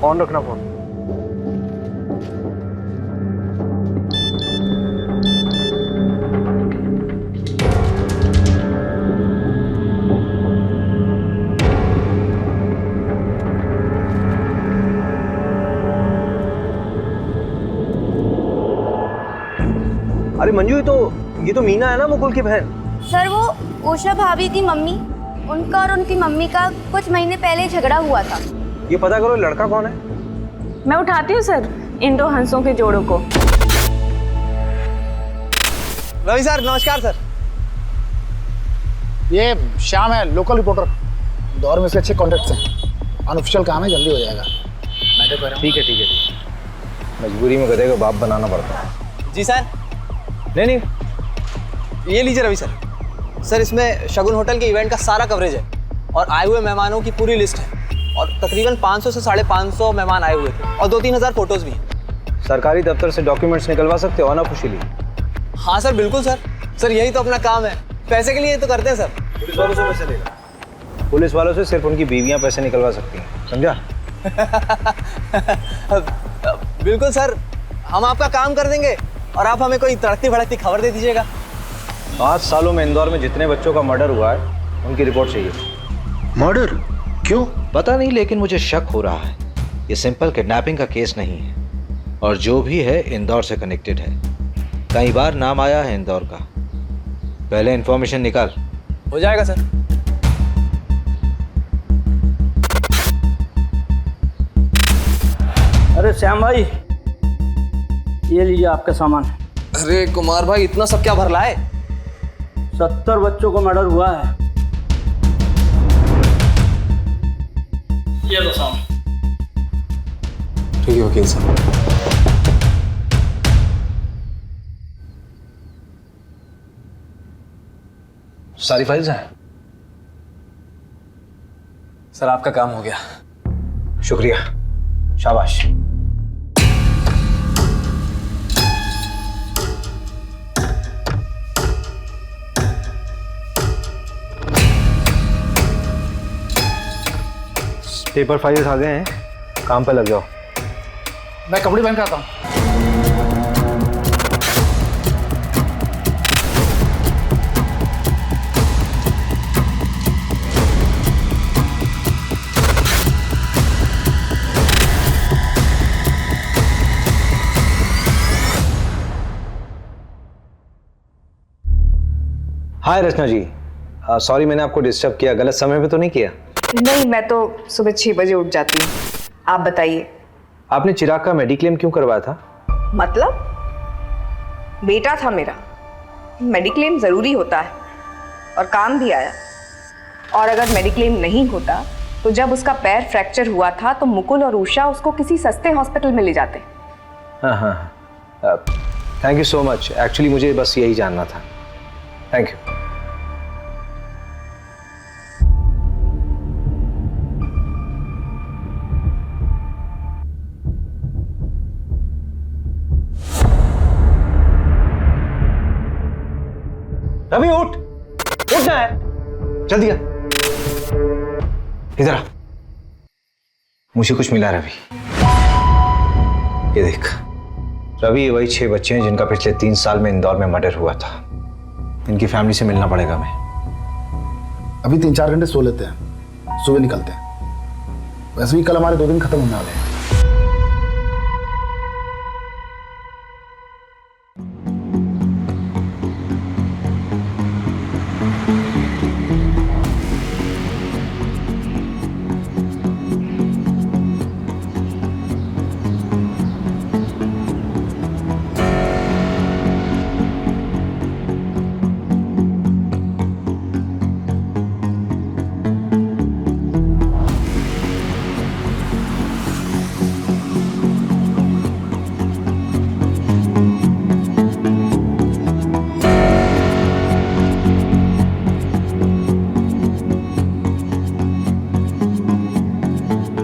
ऑन रखना फोन। अरे मंजू, ये तो मीना है ना, मुकुल की बहन। सर वो उषा भाभी की मम्मी, उनका और उनकी मम्मी का कुछ महीने पहले झगड़ा हुआ था। ये पता करो लड़का कौन है। मैं उठाती हूँ सर इन 2 हंसों के जोड़ों को। रवि सर नमस्कार सर। ये श्याम है, लोकल रिपोर्टर। दौर में इसके अच्छे कॉन्टेक्ट्स हैं। अनऑफिशियल काम है, जल्दी हो जाएगा। ठीक है। मजबूरी में गधे को बाप बनाना पड़ता है। जी सर। नहीं, ये लीजिए रवि सर। सर इसमें शगुन होटल के इवेंट का सारा कवरेज है और आए हुए मेहमानों की पूरी लिस्ट है। और तकरीबन 500 से 550 मेहमान आए हुए थे और 2-3 हज़ार फोटोज भी हैं। सरकारी दफ्तर से डॉक्यूमेंट्स निकलवा सकते हो अनऑफिशियली? हाँ सर बिल्कुल सर। सर यही तो अपना काम है, पैसे के लिए तो करते हैं सर। पुलिस वालों से पैसे लेगा? पुलिस वालों से सिर्फ उनकी बीवियां पैसे निकलवा सकती हैं, समझा? बिल्कुल सर, हम आपका काम कर देंगे और आप हमें कोई तड़कती भड़कती खबर दे दीजिएगा। 5 सालों में इंदौर में जितने बच्चों का मर्डर हुआ है उनकी रिपोर्ट चाहिए। मर्डर? क्यों? पता नहीं, लेकिन मुझे शक हो रहा है ये सिंपल किडनैपिंग का केस नहीं है, और जो भी है इंदौर से कनेक्टेड है। कई बार नाम आया है इंदौर का। पहले इंफॉर्मेशन निकाल। हो जाएगा सर। अरे श्याम भाई, ये लीजिए आपका सामान। अरे कुमार भाई, इतना सब क्या भर लाए? 70 बच्चों को मर्डर हुआ है। वकील साहब। सारी फाइल्स हैं? सर आपका काम हो गया। शुक्रिया, शाबाश। पेपर फाइल्स आ गए हैं, काम पे लग जाओ। मैं कपड़े पहन के आता हूँ। हाय रचना जी, सॉरी मैंने आपको डिस्टर्ब किया, गलत समय पे तो नहीं किया? नहीं, मैं तो सुबह 6 बजे उठ जाती हूँ। आप बताइए। आपने चिराग का मेडिक्लेम क्यों करवाया था? मतलब? बेटा था मेरा, मेडिक्लेम ज़रूरी होता है और काम भी आया। और अगर मेडिक्लेम नहीं होता तो जब उसका पैर फ्रैक्चर हुआ था तो मुकुल और उषा उसको किसी सस्ते हॉस्पिटल में ले जाते। हाँ, thank you so much. Actually मुझे बस यही जानना था। Thank you. रवि उठ, उठना है, जल्दी आ। इधर आ। मुझे कुछ मिला रवि। ये देख, रवि ये वही 6 बच्चे हैं जिनका पिछले 3 साल में इंदौर में मर्डर हुआ था। इनकी फैमिली से मिलना पड़ेगा मैं। अभी 3-4 घंटे सो लेते हैं, सुबह निकलते हैं। वैसे भी कल हमारे 2 दिन खत्म होने वाले हैं।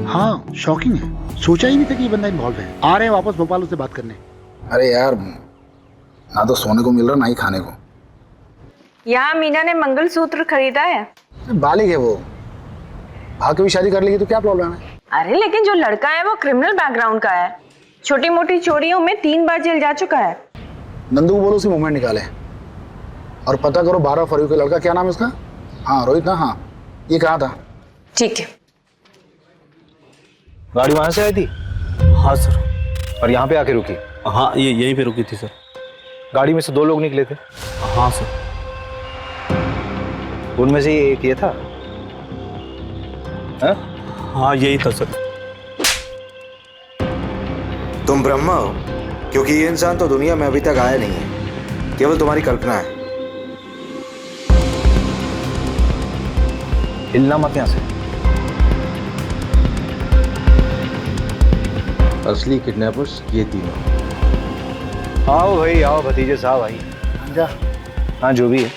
हाँ, शॉकिंग है। सोचा ही नहीं था कि ये बंदा इन्वॉल्व है। आ रहे हैं वापस भोपाल उससे बात करने। अरे यार, ना तो सोने को मिल रहा ना ही खाने को। यहाँ मीना ने मंगलसूत्र खरीदा है। बालिग है वो, आके भी शादी कर लेगी तो क्या प्रॉब्लम है? अरे लेकिन जो लड़का है वो क्रिमिनल बैकग्राउंड का है, छोटी मोटी चोरियों में 3 बार जेल जा चुका है। नंदू को बोलो उसी मूवमेंट निकाले और पता करो 12 फरवरी का लड़का, क्या नाम है उसका? हाँ रोहित ना? हाँ, ये कहा था। ठीक है। गाड़ी वहां से आई थी? हाँ सर। और यहाँ पे आके रुकी? हाँ, ये यहीं पे रुकी थी सर। गाड़ी में से 2 लोग निकले थे? हाँ सर। उनमें से एक ये था? हाँ यही था सर। तुम ब्रह्मा हो, क्योंकि ये इंसान तो दुनिया में अभी तक आया नहीं है, केवल तुम्हारी कल्पना है। हिलना मत यहाँ से। असली किडनैपर्स ये तीनों। आओ भाई आओ, भतीजे साहब आई। जा। हाँ जो भी है,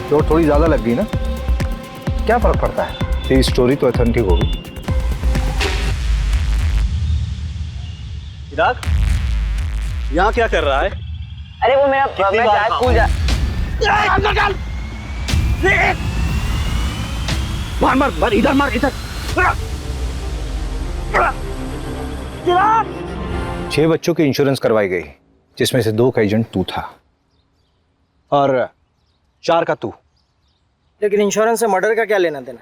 तो थोड़ी ज्यादा लग गई ना, क्या फर्क पड़ता है, तेरी स्टोरी तो ऑथेंटिक होगी। चिराग, यहाँ क्या कर रहा है? अरे वो मेरा स्कूल जा। मार मार मार, इधर मार, इधर। 6 बच्चों की इंश्योरेंस करवाई गई, जिसमें से 2 का एजेंट तू था और 4 का तू। लेकिन इंश्योरेंस से मर्डर का क्या लेना देना?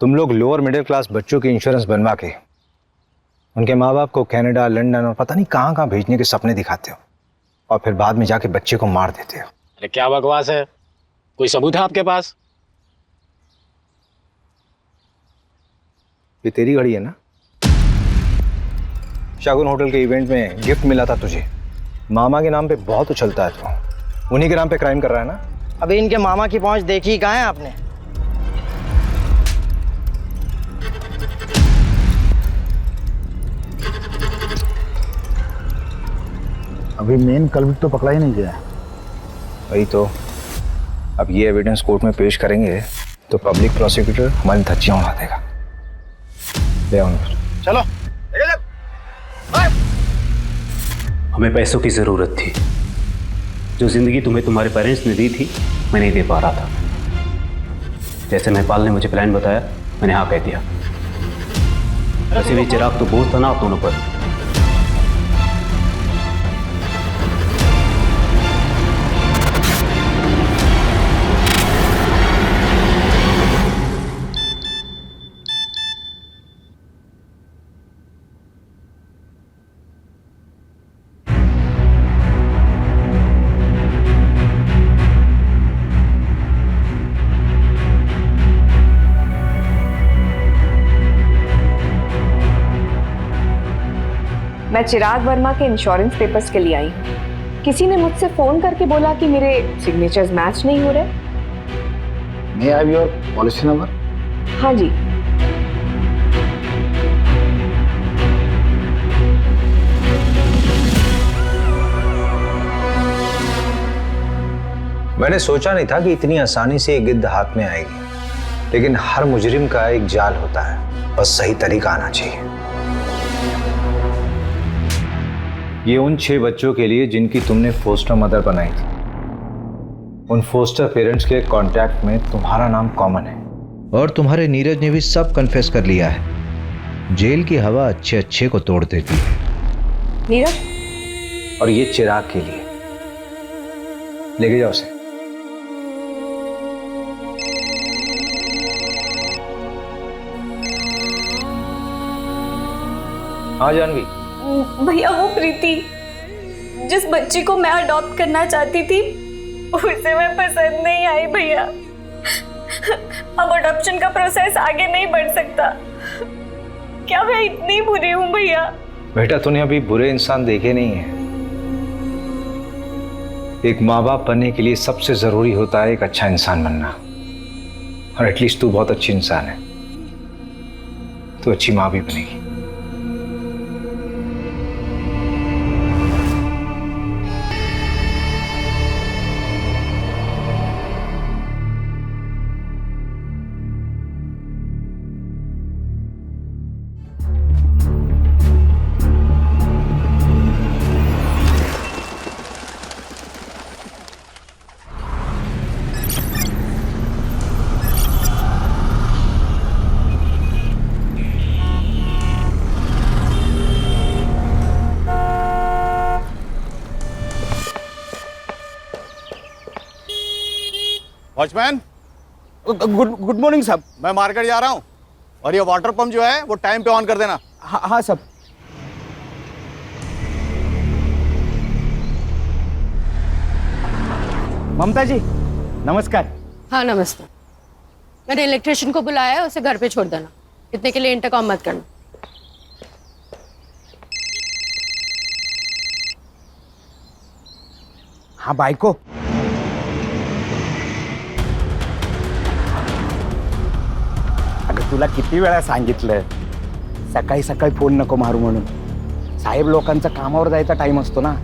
तुम लोग लोअर मिडिल क्लास बच्चों की इंश्योरेंस बनवा के उनके माँ बाप को कनाडा, लंदन और पता नहीं कहाँ कहाँ भेजने के सपने दिखाते हो और फिर बाद में जाके बच्चे को मार देते हो। अरे क्या बकवास है, कोई सबूत है आपके पास? ये तेरी घड़ी है ना? शगुन होटल के इवेंट में गिफ्ट मिला था तुझे, मामा के नाम पे बहुत उछलता है तू, उन्हीं के नाम पे क्राइम कर रहा है ना? अभी इनके मामा की पहुंच देखी कहाँ है आपने? अभी मेन कल्प्रिट तो पकड़ा ही नहीं गया है। वही तो, अब ये एविडेंस कोर्ट में पेश करेंगे तो पब्लिक प्रोसिक्यूटर हमारी धज्जियां उड़ा देगा। ले आओ उनको। चलो। हमें पैसों की ज़रूरत थी। जो ज़िंदगी तुम्हें तुम्हारे पेरेंट्स ने दी थी, मैं नहीं दे पा रहा था। जैसे महपाल ने मुझे प्लान बताया, मैंने हाँ कह दिया। वैसे भी चिराग तो बोझ था ना आप दोनों पर। मैं चिराग वर्मा के इंश्योरेंस पेपर्स के लिए आई हूँ। किसी ने मुझसे फोन करके बोला कि मेरे सिग्नेचर्स मैच नहीं हो रहे। May I have your policy number? हाँ जी। मैंने सोचा नहीं था कि इतनी आसानी से ये गिद्ध हाथ में आएगी, लेकिन हर मुजरिम का एक जाल होता है, बस सही तरीका आना चाहिए। ये उन 6 बच्चों के लिए जिनकी तुमने फोस्टर मदर बनाई थी। उन फोस्टर पेरेंट्स के कांटेक्ट में तुम्हारा नाम कॉमन है, और तुम्हारे नीरज ने भी सब कन्फेस कर लिया है। जेल की हवा अच्छे अच्छे को तोड़ देती है। नीरज? और ये चिराग के लिए। लेके जाओ उसे। हाँ जानवी। भैया वो प्रीति जिस बच्ची को मैं अडॉप्ट करना चाहती थी, उसे मैं पसंद नहीं आई भैया। अब अडॉप्शन का प्रोसेस आगे नहीं बढ़ सकता। क्या मैं इतनी बुरी हूँ भैया? बेटा तूने अभी बुरे इंसान देखे नहीं है। एक माँ बाप बनने के लिए सबसे जरूरी होता है एक अच्छा इंसान बनना, और एटलीस्ट तू बहुत अच्छी इंसान है। तू अच्छी माँ भी बनेगी। वॉचमैन, गुड मॉर्निंग साहब। मैं मार्केट जा रहा हूँ, और ये वाटर पंप जो है वो टाइम पे ऑन कर देना। हाँ साहब। ममता जी नमस्कार। हाँ नमस्ते। मैंने इलेक्ट्रिशियन को बुलाया है, उसे घर पे छोड़ देना। इतने के लिए इंटरकॉम मत करना। हाँ बायको, अगं तुला किती वेळा सांगितलं सकाळी सकाळी फोन नको मारू म्हणून। साहेब लोकांचा कामावर जायचा टाइम असतो ना।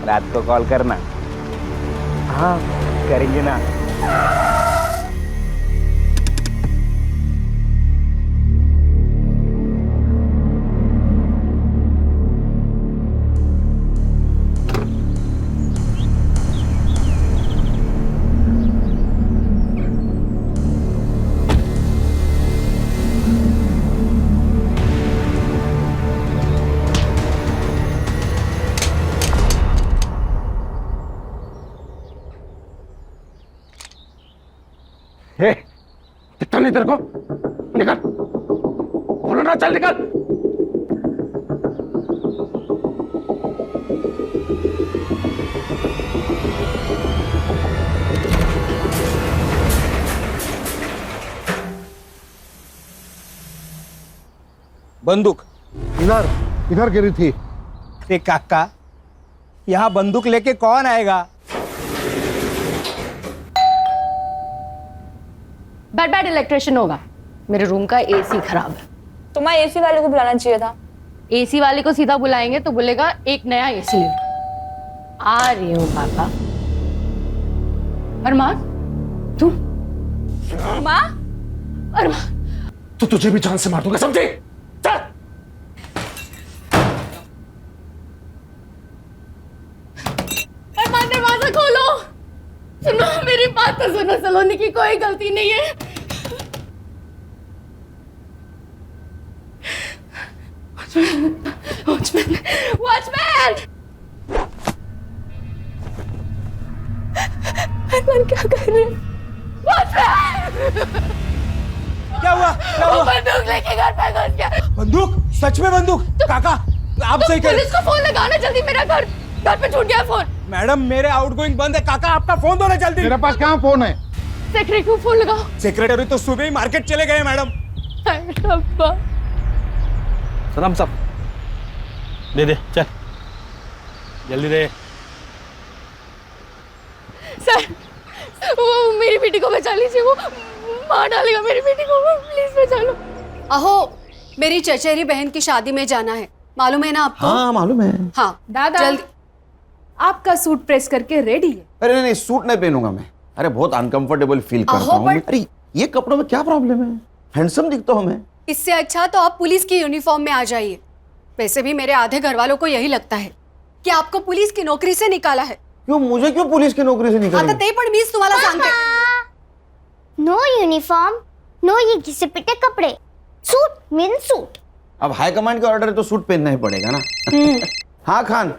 रात को कॉल करना। हाँ करेंगे ना। हे, दिखता नहीं तेरे को? निकल, बोलो ना, चल निकल। बंदूक इधर गिरी थी। ते काका, यहाँ बंदूक लेके कौन आएगा? बैड इलेक्ट्रिशियन होगा। मेरे रूम का एसी खराब है। तुम्हारे एसी वाले को बुलाना चाहिए था। एसी वाले को सीधा बुलाएंगे तो बोलेगा एक नया एसी ले। आ रही हूँ पापा। अरमान, तू? माँ? अरमान, तो तुझे भी जान से मार दूंगा, समझे? चल। अरमान, दरवाजा खोलो। सुनो, मेरी बात तो सुनो। सलोनी की कोई गलती नहीं है। Watchman, watchman! अरमान क्या कर रहे हैं? क्या हुआ? क्या हुआ? बंदूक लेके घर पे घुस गया। बंदूक? सच में बंदूक? काका, आप सही कह रहे। पुलिस को फोन लगाना जल्दी, मेरा घर पे छूट गया फोन। मैडम, मेरे आउटगोइंग बंद है। काका, आपका फोन दो ना जल्दी। मेरे पास कहाँ फोन है? सेक्रेटरी को फोन लगाओ। सेक्रेटरी तो सुबह ही मार्केट चले गए मैडम। सलाम साहब, दे दे, चल जल्दी दे। सर, वो मेरी बेटी को बचा लीजिए, वो मार डालेगा मेरी बेटी को, प्लीज बचा लो। अहो, मेरी चचेरी बहन की शादी में जाना है, मालूम है ना आपको? हाँ मालूम है। हाँ दादा, जल्दी। आपका सूट प्रेस करके रेडी है। अरे नहीं, सूट नहीं पहनूंगा मैं। अरे बहुत अनकंफर्टेबल फील करता हूँ। अरे ये कपड़ों में क्या प्रॉब्लम है? हैंडसम दिखता हूँ मैं। इससे अच्छा तो आप पुलिस की यूनिफॉर्म में आ जाइए। वैसे भी मेरे आधे घर वालों को यही लगता है कि आपको पुलिस की नौकरी से निकाला है। क्यों? मुझे क्यों पुलिस की नौकरी से निकाला? आता ते पण मीच तुम्हाला सांगते। नो यूनिफॉर्म, नो ये घिसे पिटे कपड़े, सूट मीन सूट। अब हाई कमांड का ऑर्डर है तो सूट पहनना ही पड़ेगा ना। हाँ खान,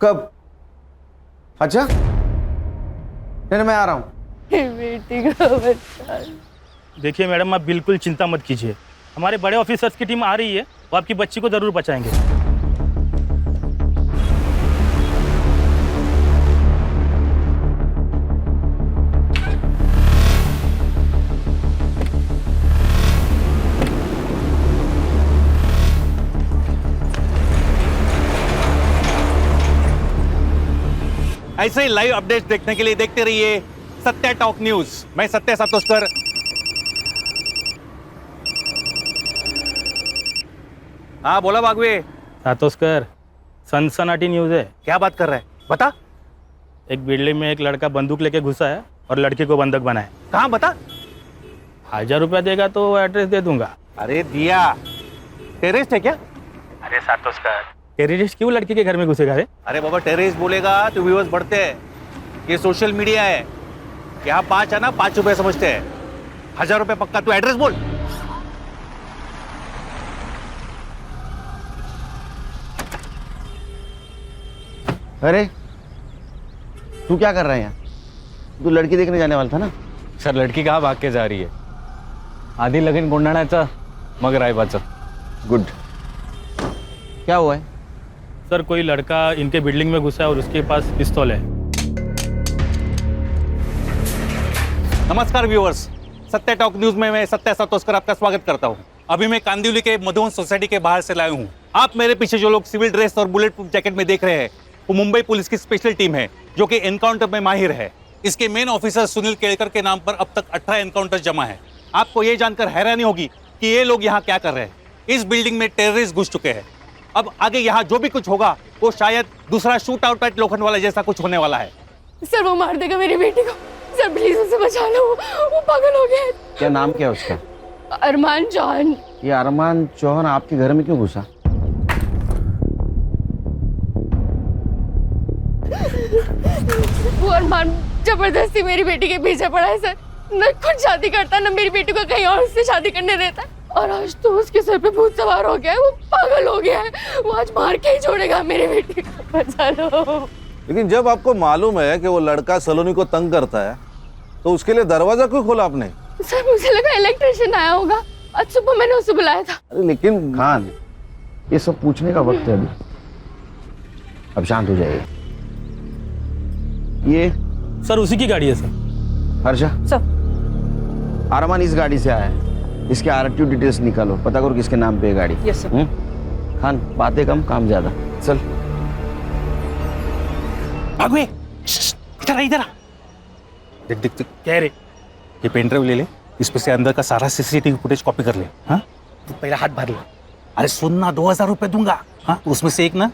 कब? अच्छा, नहीं मैं आ रहा हूँ। बेटी को बचा। देखिए मैडम, आप बिल्कुल चिंता मत कीजिए, हमारे बड़े ऑफिसर्स की टीम आ रही है, वो आपकी बच्ची को जरूर बचाएंगे। ऐसे ही लाइव अपडेट्स देखने के लिए देखते रहिए सत्या टॉक न्यूज। मैं सत्या सातोस्कर। हाँ बोला बागवे। सातोस्कर, सनसनाटी न्यूज है। क्या बात कर रहा है? बता। एक बिल्डिंग में एक लड़का बंदूक लेके घुसा है और लड़की को बंधक बनाए। कहाँ? बता। 1000 रुपया देगा तो एड्रेस दे दूंगा। अरे दिया, टेररिस्ट है क्या? अरे सातोस्कर, टेररिस्ट क्यों लड़की के घर में घुसेगा रे? अरे बाबा, टेररिस्ट बोलेगा तो व्यूअर्स बढ़ते हैं। ये सोशल मीडिया है, यहाँ 5 है ना, 5 रुपए समझते हैं। 1000 रुपए पक्का। तू एड्रेस बोल। अरे तू क्या कर रहा है यहाँ? तू लड़की देखने जाने वाला था ना? सर, लड़की कहाँ भाग के जा रही है? आधी लगीन गुंडाण्याचं मग रायबाचं। गुड। क्या हुआ है? सर, कोई लड़का इनके बिल्डिंग में घुसा है और उसके पास पिस्तौल है। नमस्कार व्यूअर्स, सत्या टॉक न्यूज में मैं सत्या सातोस्कर आपका स्वागत करता हूं। अभी मैं कांदिवली के मधुवन सोसाइटी के बाहर से लाया हूं। आप मेरे पीछे जो लोग सिविल ड्रेस और बुलेट प्रूफ जैकेट में देख रहे हैं, वो मुंबई पुलिस की स्पेशल टीम है जो कि एनकाउंटर में माहिर है। इसके मेन ऑफिसर सुनील केड़कर के नाम पर अब तक 18 एनकाउंटर जमा है। आपको ये जानकर हैरानी होगी कि ये लोग यहाँ क्या कर रहे हैं। इस बिल्डिंग में टेररिस्ट घुस चुके हैं। अब आगे यहाँ जो भी कुछ होगा वो शायद दूसरा शूट आउट एट लोखंडवाला जैसा कुछ होने वाला है। सर, वो मार देगा मेरी बेटी को। सर प्लीज उसे बचा लो, वो पागल हो गया है। क्या नाम क्या है उसका? अरमान चौहान। ये अरमान चौहान आपके घर में क्यों घुसा? वो अरमान जबरदस्ती मेरी बेटी के पीछे पड़ा है सर। न खुद शादी करता, न मेरी बेटी को कहीं और से शादी करने देता। और आज तो उसके सर पे भूत सवार हो गया है, वो पागल हो गया है। वो आज मार के ही छोड़ेगा मेरी बेटी को। बचा लो। लेकिन जब आपको मालूम है कि वो लड़का सलोनी को तंग करता है, तो उसके लिए दरवाजा क्यों खोला आपने? सर, मुझे लगा इलेक्ट्रिशियन आया होगा। आज सुबह मैंने उसे बुलाया था। अरे लेकिन खान, ये सब पूछने का वक्त है अभी। अब शांत हो जाइए। ये सर उसी की गाड़ी है सर। हर्षा, सर अरमान इस गाड़ी से आया है। इसके आरटीओ डिटेल्स निकालो, पता करो किसके नाम पे है गाड़ी। Yes sir. खान, बातें कम काम ज्यादा। चल भागवे, इधर आ, इधर आ। देख देख देख। क्या रे? ये पेन ड्राइव ले ले, इसमें से अंदर का सारा सीसीटीवी फुटेज कॉपी कर ले। हाँ, तू पहला हाथ भर ले। अरे सुन ना, 2000 रुपए दूंगा। हाँ, तो उसमें से एक ना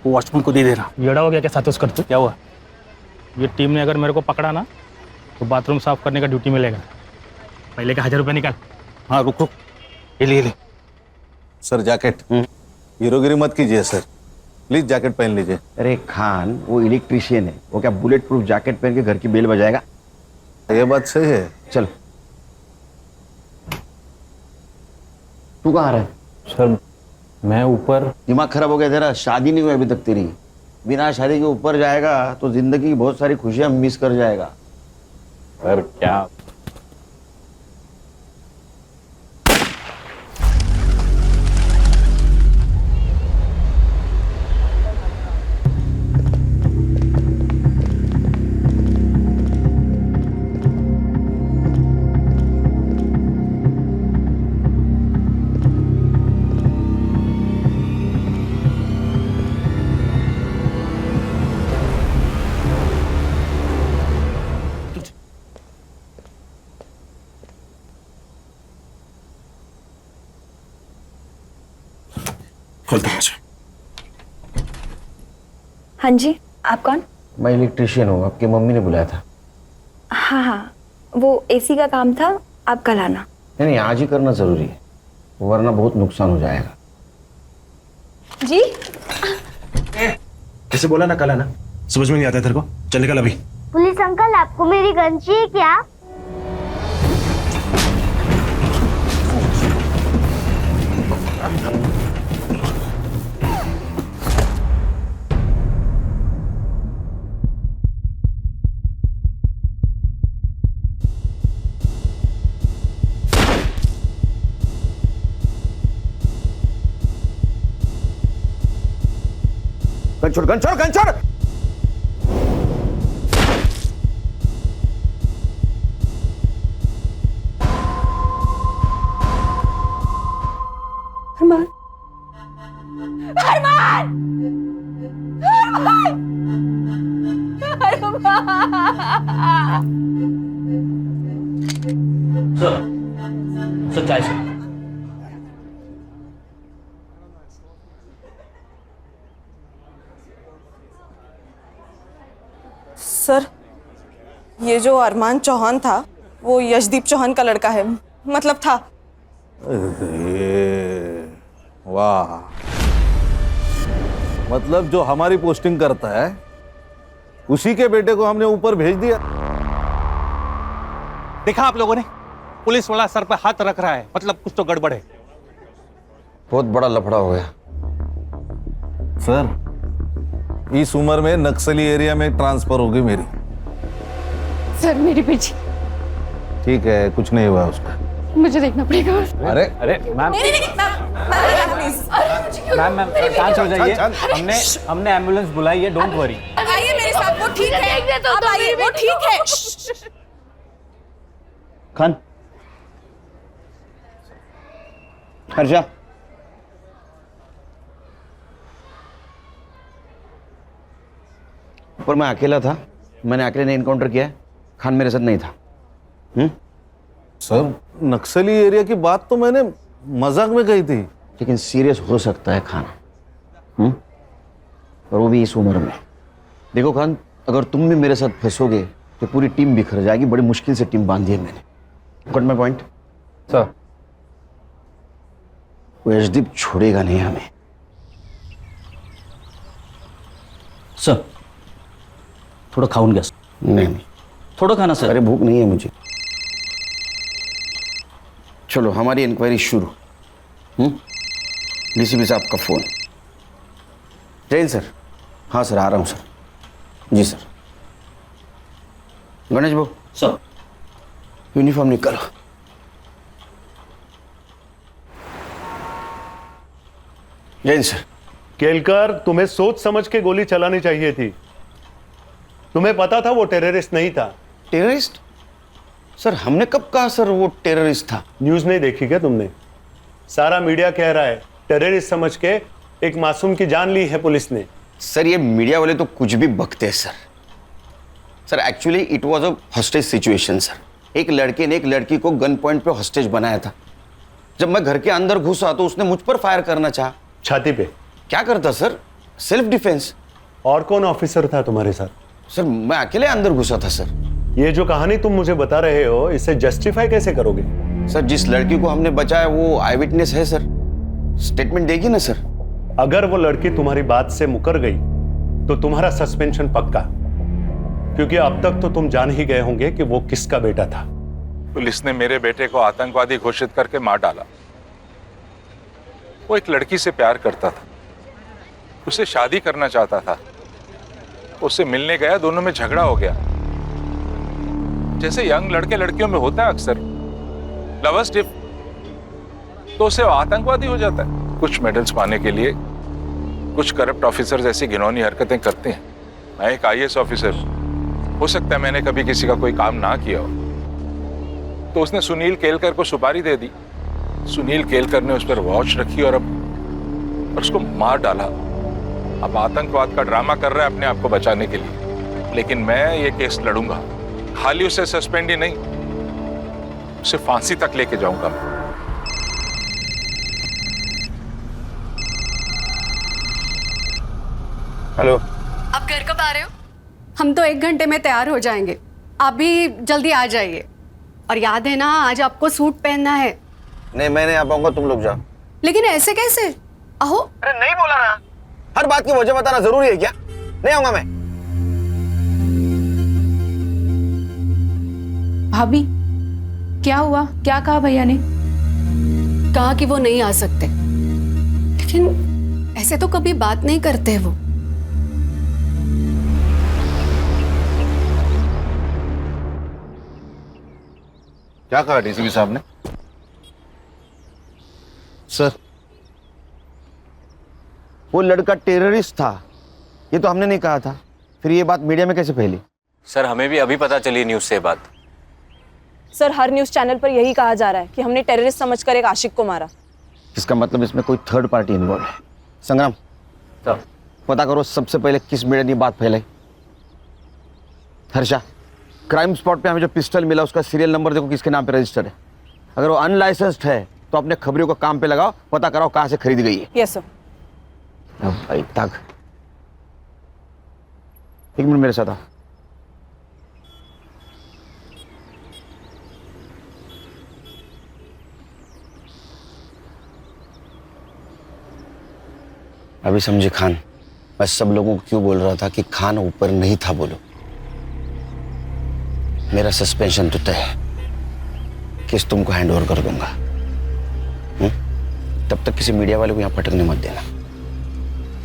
वो वॉचमैन को दे देना। येड़ा हो गया क्या सातों कर तू? क्या हुआ? ये टीम ने अगर मेरे को पकड़ा ना तो बाथरूम साफ करने का ड्यूटी मिलेगा। पहले का 1000 रुपये निकाल। हाँ रुक रुक, ये ले। सर जैकेट, हीरोगिरी मत कीजिए सर, प्लीज जैकेट पहन लीजिए। अरे खान, वो इलेक्ट्रिशियन है, वो क्या बुलेट प्रूफ जैकेट पहन के घर की बेल बजाएगा? ये बात सही है। चल। तू कहाँ रहा है? सर मैं ऊपर। दिमाग खराब हो गया तेरा? शादी नहीं हुई अभी तक तेरी। बिना शादी के ऊपर जाएगा तो जिंदगी की बहुत सारी खुशियां मिस कर जाएगा। सर क्या? खोल दरवाजा। हाँ जी, आप कौन? मैं इलेक्ट्रिशियन हूँ, आपकी मम्मी ने बुलाया था। हाँ हाँ, वो एसी का काम था, आप कल आना। नहीं, आज ही करना जरूरी है, वरना बहुत नुकसान हो जाएगा। जी ऐसे बोला ना कल आना, समझ में नहीं आता तेरे को? चल निकल अभी। पुलिस अंकल, आपको मेरी गन चाहिए क्या? गन छोड़, गन छोड़, गन छोड़। अरमान, अरमान, सर चाय सर। सर, ये जो अरमान चौहान था वो यशदीप चौहान का लड़का है, मतलब था। वाह, मतलब जो हमारी पोस्टिंग करता है उसी के बेटे को हमने ऊपर भेज दिया। देखा आप लोगों ने, पुलिस वाला सर पे हाथ रख रहा है, मतलब कुछ तो गड़बड़ है। बहुत बड़ा लफड़ा हो गया सर। इस उम्र में नक्सली एरिया में ट्रांसफर होगी मेरी। सर मेरी बेटी, ठीक है, कुछ नहीं हुआ उसका। मुझे देखना पड़ेगा। अरे अरे मैम, मैम शांत हो जाइए। हमने एम्बुलेंस बुलाई है, डोंट वरी। आइए मेरे साथ, वो ठीक है। अब आइए, वो ठीक है। खान, हर्षा, पर मैं अकेला था, मैंने अकेले ने इनकाउंटर किया है, खान मेरे साथ नहीं था। सर, नक्सली एरिया की बात तो मैंने मजाक में कही थी, लेकिन सीरियस हो सकता है खान, और वो भी इस उम्र में। देखो खान, अगर तुम भी मेरे साथ फंसोगे तो पूरी टीम बिखर जाएगी। बड़ी मुश्किल से टीम बांधी है मैंने। Got my point? सर, वो यशदीप छोड़ेगा नहीं हमें। सर थोड़ा खाऊं क्या? नहीं, थोड़ा खाना सर। अरे भूख नहीं है मुझे। चलो हमारी इंक्वायरी शुरू। डीसीपी साहब का फोन। जैन सर। हाँ सर, आ रहा हूँ सर। जी सर। गणेश भाऊ। सर। यूनिफॉर्म निकालो। जैन सर। केलकर, तुम्हें सोच समझ के गोली चलानी चाहिए थी। तुम्हें पता था वो टेररिस्ट नहीं था। टेररिस्ट? सर हमने कब कहा सर वो टेररिस्ट था? न्यूज नहीं देखी क्या तुमने? सारा मीडिया कह रहा है टेररिस्ट समझ के एक मासूम की जान ली है पुलिस ने। सर ये मीडिया वाले तो कुछ भी बकते हैं sir. Sir actually it was a hostage situation sir. एक लड़के ने एक लड़की को गन पॉइंट पे हॉस्टेज बनाया था। जब मैं घर के अंदर घुसा तो उसने मुझ पर फायर करना चाहा। छाती पे? क्या करता सर, सेल्फ डिफेंस। और कौन ऑफिसर था तुम्हारे साथ? सर मैं अकेले अंदर घुसा था सर। ये जो कहानी तुम मुझे बता रहे हो, इसे जस्टिफाई कैसे करोगे? सर जिस लड़की को हमने बचाया वो आई विटनेस है सर, स्टेटमेंट देगी ना सर। अगर वो लड़की तुम्हारी बात से मुकर गई तो तुम्हारा सस्पेंशन पक्का, क्योंकि अब तक तो तुम जान ही गए होंगे कि वो किसका बेटा था। पुलिस ने मेरे बेटे को आतंकवादी घोषित करके मार डाला। वो एक लड़की से प्यार करता था, उसे शादी करना चाहता था। उससे मिलने गया, दोनों में झगड़ा हो गया। जैसे यंग लड़के लड़कियों में होता है अक्सर, लवर्स डिप, तो उससे आतंकवादी हो जाता है। कुछ मेडल्स पाने के लिए कुछ करप्ट ऑफिसर्स ऐसी घिनौनी हरकतें करते हैं। मैं एक आईएएस ऑफिसर, हो सकता है मैंने कभी किसी का कोई काम ना किया हो, तो उसने सुनील केलकर को सुपारी दे दी। सुनील केलकर ने उस पर वॉच रखी और उसको मार डाला। अब आतंकवाद का ड्रामा कर रहा है अपने आप को बचाने के लिए। लेकिन मैं ये केस लड़ूंगा, खाली उसे सस्पेंड ही नहीं, उसे फांसी तक लेके जाऊंगा। हेलो, आप घर कब आ रहे हो? हम तो 1 घंटे में तैयार हो जाएंगे, आप भी जल्दी आ जाइए। और याद है ना, आज आपको सूट पहनना है। नहीं मैं नहीं आ पाऊंगा, तुम लोग जाओ। लेकिन ऐसे कैसे? अहो, अरे नहीं बोला ना, हर बात की वजह बताना जरूरी है क्या? नहीं आऊंगा मैं। भाभी क्या हुआ? क्या कहा भैया ने? कहा कि वो नहीं आ सकते, लेकिन ऐसे तो कभी बात नहीं करते वो। क्या कहा डीसीपी साहब ने? सर वो लड़का टेररिस्ट था, ये तो हमने नहीं कहा था, फिर ये बात मीडिया में कैसे फैली? सर हमें भी अभी पता चली न्यूज़ से बात। सर हर न्यूज़ चैनल पर यही कहा जा रहा है कि हमने टेररिस्ट समझकर एक आशिक को मारा। इसका मतलब इसमें कोई थर्ड पार्टी इन्वॉल्व है। संग्राम सर पता करो सबसे पहले किस मीडिया ने बात फैलाई। हर्षा, क्राइम स्पॉट पे हमें जो पिस्टल मिला उसका सीरियल नंबर देखो किसके नाम पे रजिस्टर्ड है। अगर वो अनलाइसेंस्ड है तो अपने खबरियों को काम पे लगाओ, पता कराओ कहाँ से खरीद गई है। Yes sir. भाई तक 1 मिनट मेरे साथ आओ। अभी समझे खान, मैं सब लोगों को क्यों बोल रहा था कि खान ऊपर नहीं था बोलो। मेरा सस्पेंशन तो तय है, केस तुमको हैंड ओवर कर दूंगा। तब तक किसी मीडिया वाले को यहाँ फटकने मत देना।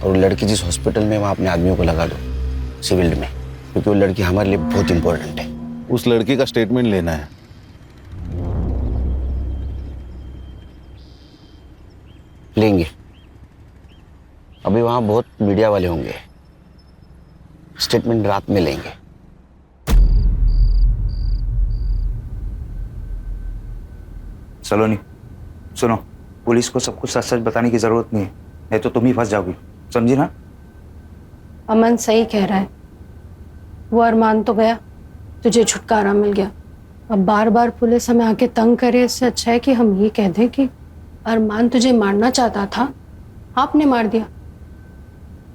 और लड़की जिस हॉस्पिटल में, वहाँ अपने आदमियों को लगा दो सिविल में, क्योंकि वो लड़की हमारे लिए बहुत इंपॉर्टेंट है। उस लड़की का स्टेटमेंट लेना है। लेंगे, अभी वहाँ बहुत मीडिया वाले होंगे, स्टेटमेंट रात में लेंगे। सलोनी सुनो, पुलिस को सब कुछ सच सच बताने की जरूरत नहीं है तो तुम ही फंस जाओगी, समझी ना? अमन सही कह रहा है, वो अरमान तो गया, तुझे छुटकारा मिल गया। अब बार बार पुलिस हमें आके तंग करे, इससे अच्छा है कि हम ये कह दें कि अरमान तुझे मारना चाहता था, आपने मार दिया,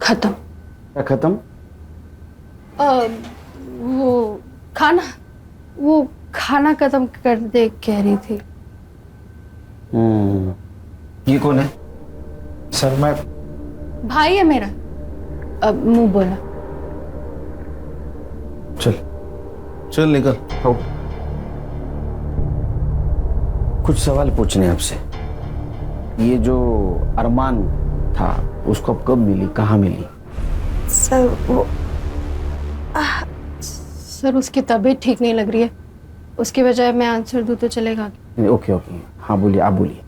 खत्म। क्या खत्म? वो खाना खत्म कर दे कह रही थी। ये कौन है? सर मैं भाई है मेरा। अब मुंह बोला। चल निकल। आओ, कुछ सवाल पूछने हैं आपसे। ये जो अरमान था उसको कब मिली, कहाँ मिली? सर वो सर उसकी तबीयत ठीक नहीं लग रही है, उसकी बजाय मैं आंसर दूं तो चलेगा? ओके ओके, हाँ बोलिए, आप बोलिए।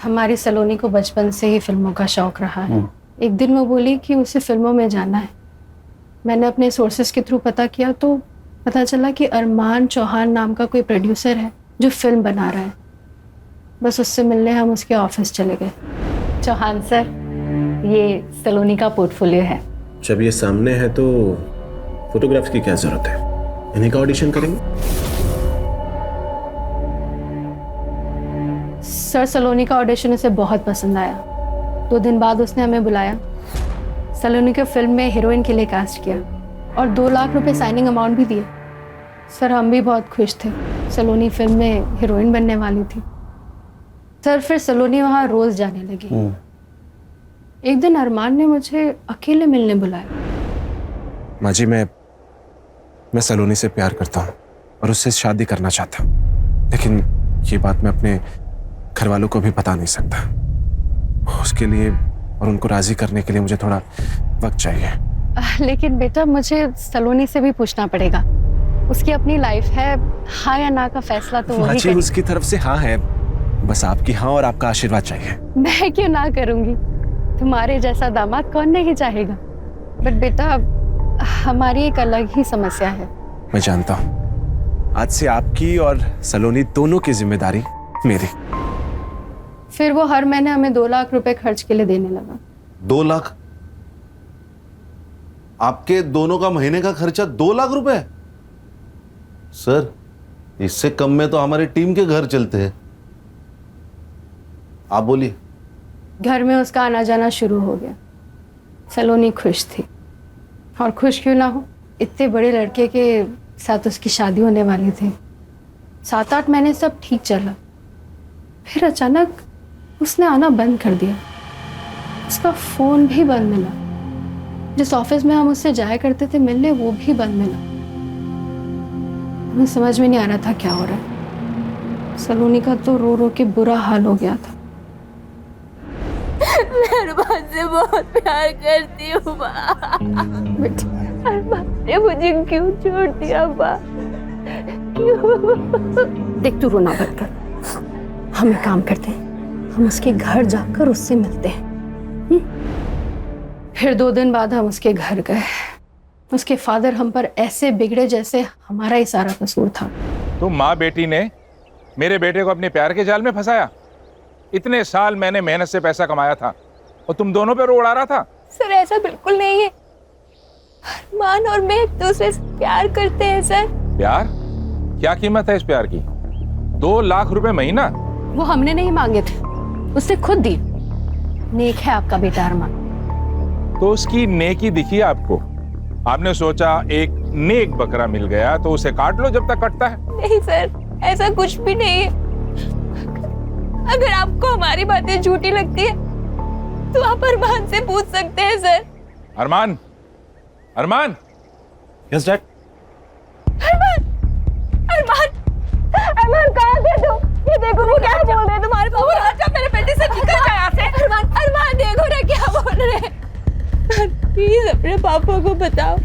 हमारी सलोनी को बचपन से ही फिल्मों का शौक रहा है। एक दिन वो बोली कि उसे फिल्मों में जाना है। मैंने अपने सोर्सेस के थ्रू पता किया तो पता चला कि अरमान चौहान नाम का कोई प्रोड्यूसर है जो फिल्म बना रहा है। बस उससे मिलने हम उसके ऑफिस चले गए। चौहान सर, ये सलोनी का पोर्टफोलियो है। जब ये सामने है तो फोटोग्राफ्स की क्या जरूरत है, इन्हीं का ऑडिशन करेंगे। सर सलोनी का ऑडिशन उसे बहुत पसंद आया। 2 दिन बाद उसने हमें बुलाया सलोनी को फिल्म में हीरोइन के लिए कास्ट किया और 2 लाख रुपए साइनिंग अमाउंट भी दिए। सर हम भी बहुत खुश थे, सलोनी फिल्म में हीरोइन बनने वाली थी। सर फिर सलोनी वहाँ रोज जाने लगी। एक दिन अरमान ने मुझे अकेले मिलने बुलाया। माँ जी, मैं सलोनी से प्यार करता हूँ और उससे शादी करना चाहता हूँ, लेकिन ये बात मैं अपने घर वालों को भी बता नहीं सकता। उसके लिए और उनको राजी करने के लिए मुझे थोड़ा वक्त चाहिए। लेकिन बेटा मुझे सलोनी से भी पूछना पड़ेगा, उसकी अपनी लाइफ है, हाँ या ना का फैसला तो वही करेगी। उसकी तरफ से हाँ है, बस आपकी हाँ और आपका आशीर्वाद चाहिए। मैं क्यों ना करूंगी, तुम्हारे जैसा दामाद कौन नहीं चाहेगा। बट बेटा हमारी एक अलग ही समस्या है। मैं जानता हूँ, आज से आपकी और सलोनी दोनों की जिम्मेदारी मेरी। फिर वो हर महीने हमें 2 लाख रुपए खर्च के लिए देने लगा। 2 लाख? आपके दोनों का महीने का खर्चा 2 लाख रुपए? सर, इससे कम में तो हमारी टीम के घर चलते हैं। आप बोलिए। घर में उसका आना जाना शुरू हो गया। सलोनी खुश थी, और खुश क्यों ना हो, इतने बड़े लड़के के साथ उसकी शादी होने वाली थी। 7-8 महीने सब ठीक चला, फिर अचानक उसने आना बंद कर दिया। उसका फोन भी बंद मिला, जिस ऑफिस में हम उससे जाया करते थे मिलने वो भी बंद मिला। हमें समझ में नहीं आ रहा था क्या हो रहा है। सलोनी का तो रो रो के बुरा हाल हो गया था। मैं अरमान से बहुत प्यार करती हूँ माँ। अरमान ने मुझे क्यों छोड़ दिया माँ? क्यों? देख तू रोना बंद कर, हम एक काम करते हैं, हम उसके घर जाकर उससे मिलते हैं। फिर 2 दिन बाद हम उसके घर गए। उसके फादर हम पर ऐसे बिगड़े जैसे हमारा ही सारा कसूर था। तो माँ बेटी ने मेरे बेटे को अपने प्यार के जाल में फंसाया। इतने साल मैंने मेहनत से पैसा कमाया था और तुम दोनों पे रो उड़ा रहा था। सर ऐसा बिल्कुल नहीं है, अरमान और मैं एक दूसरे से प्यार करते हैं सर। प्यार? क्या कीमत है इस प्यार की? 2 लाख रुपए महीना? वो हमने नहीं मांगे थे, उसने खुद दी। नेक है आपका बेटा अरमान। तो उसकी नेकी दिखी आपको? आपने सोचा एक नेक बकरा मिल गया तो उसे काट लो जब तक कटता है। नहीं सर, ऐसा कुछ भी नहीं है। अगर आपको हमारी बातें झूठी लगती है तो आप अरमान से पूछ सकते हैं sir. Arman, Arman. Yes dad. Arman, Arman, Arman कहाँ थे तुम? ये देखो वो क्या बोल रहे हैं तुम्हारे पापा। मेरे बेटे से निकल जाए यहाँ से। अरमान, अरमान देखो ना क्या बोल रहे हैं। प्लीज अपने पापा को बताओ,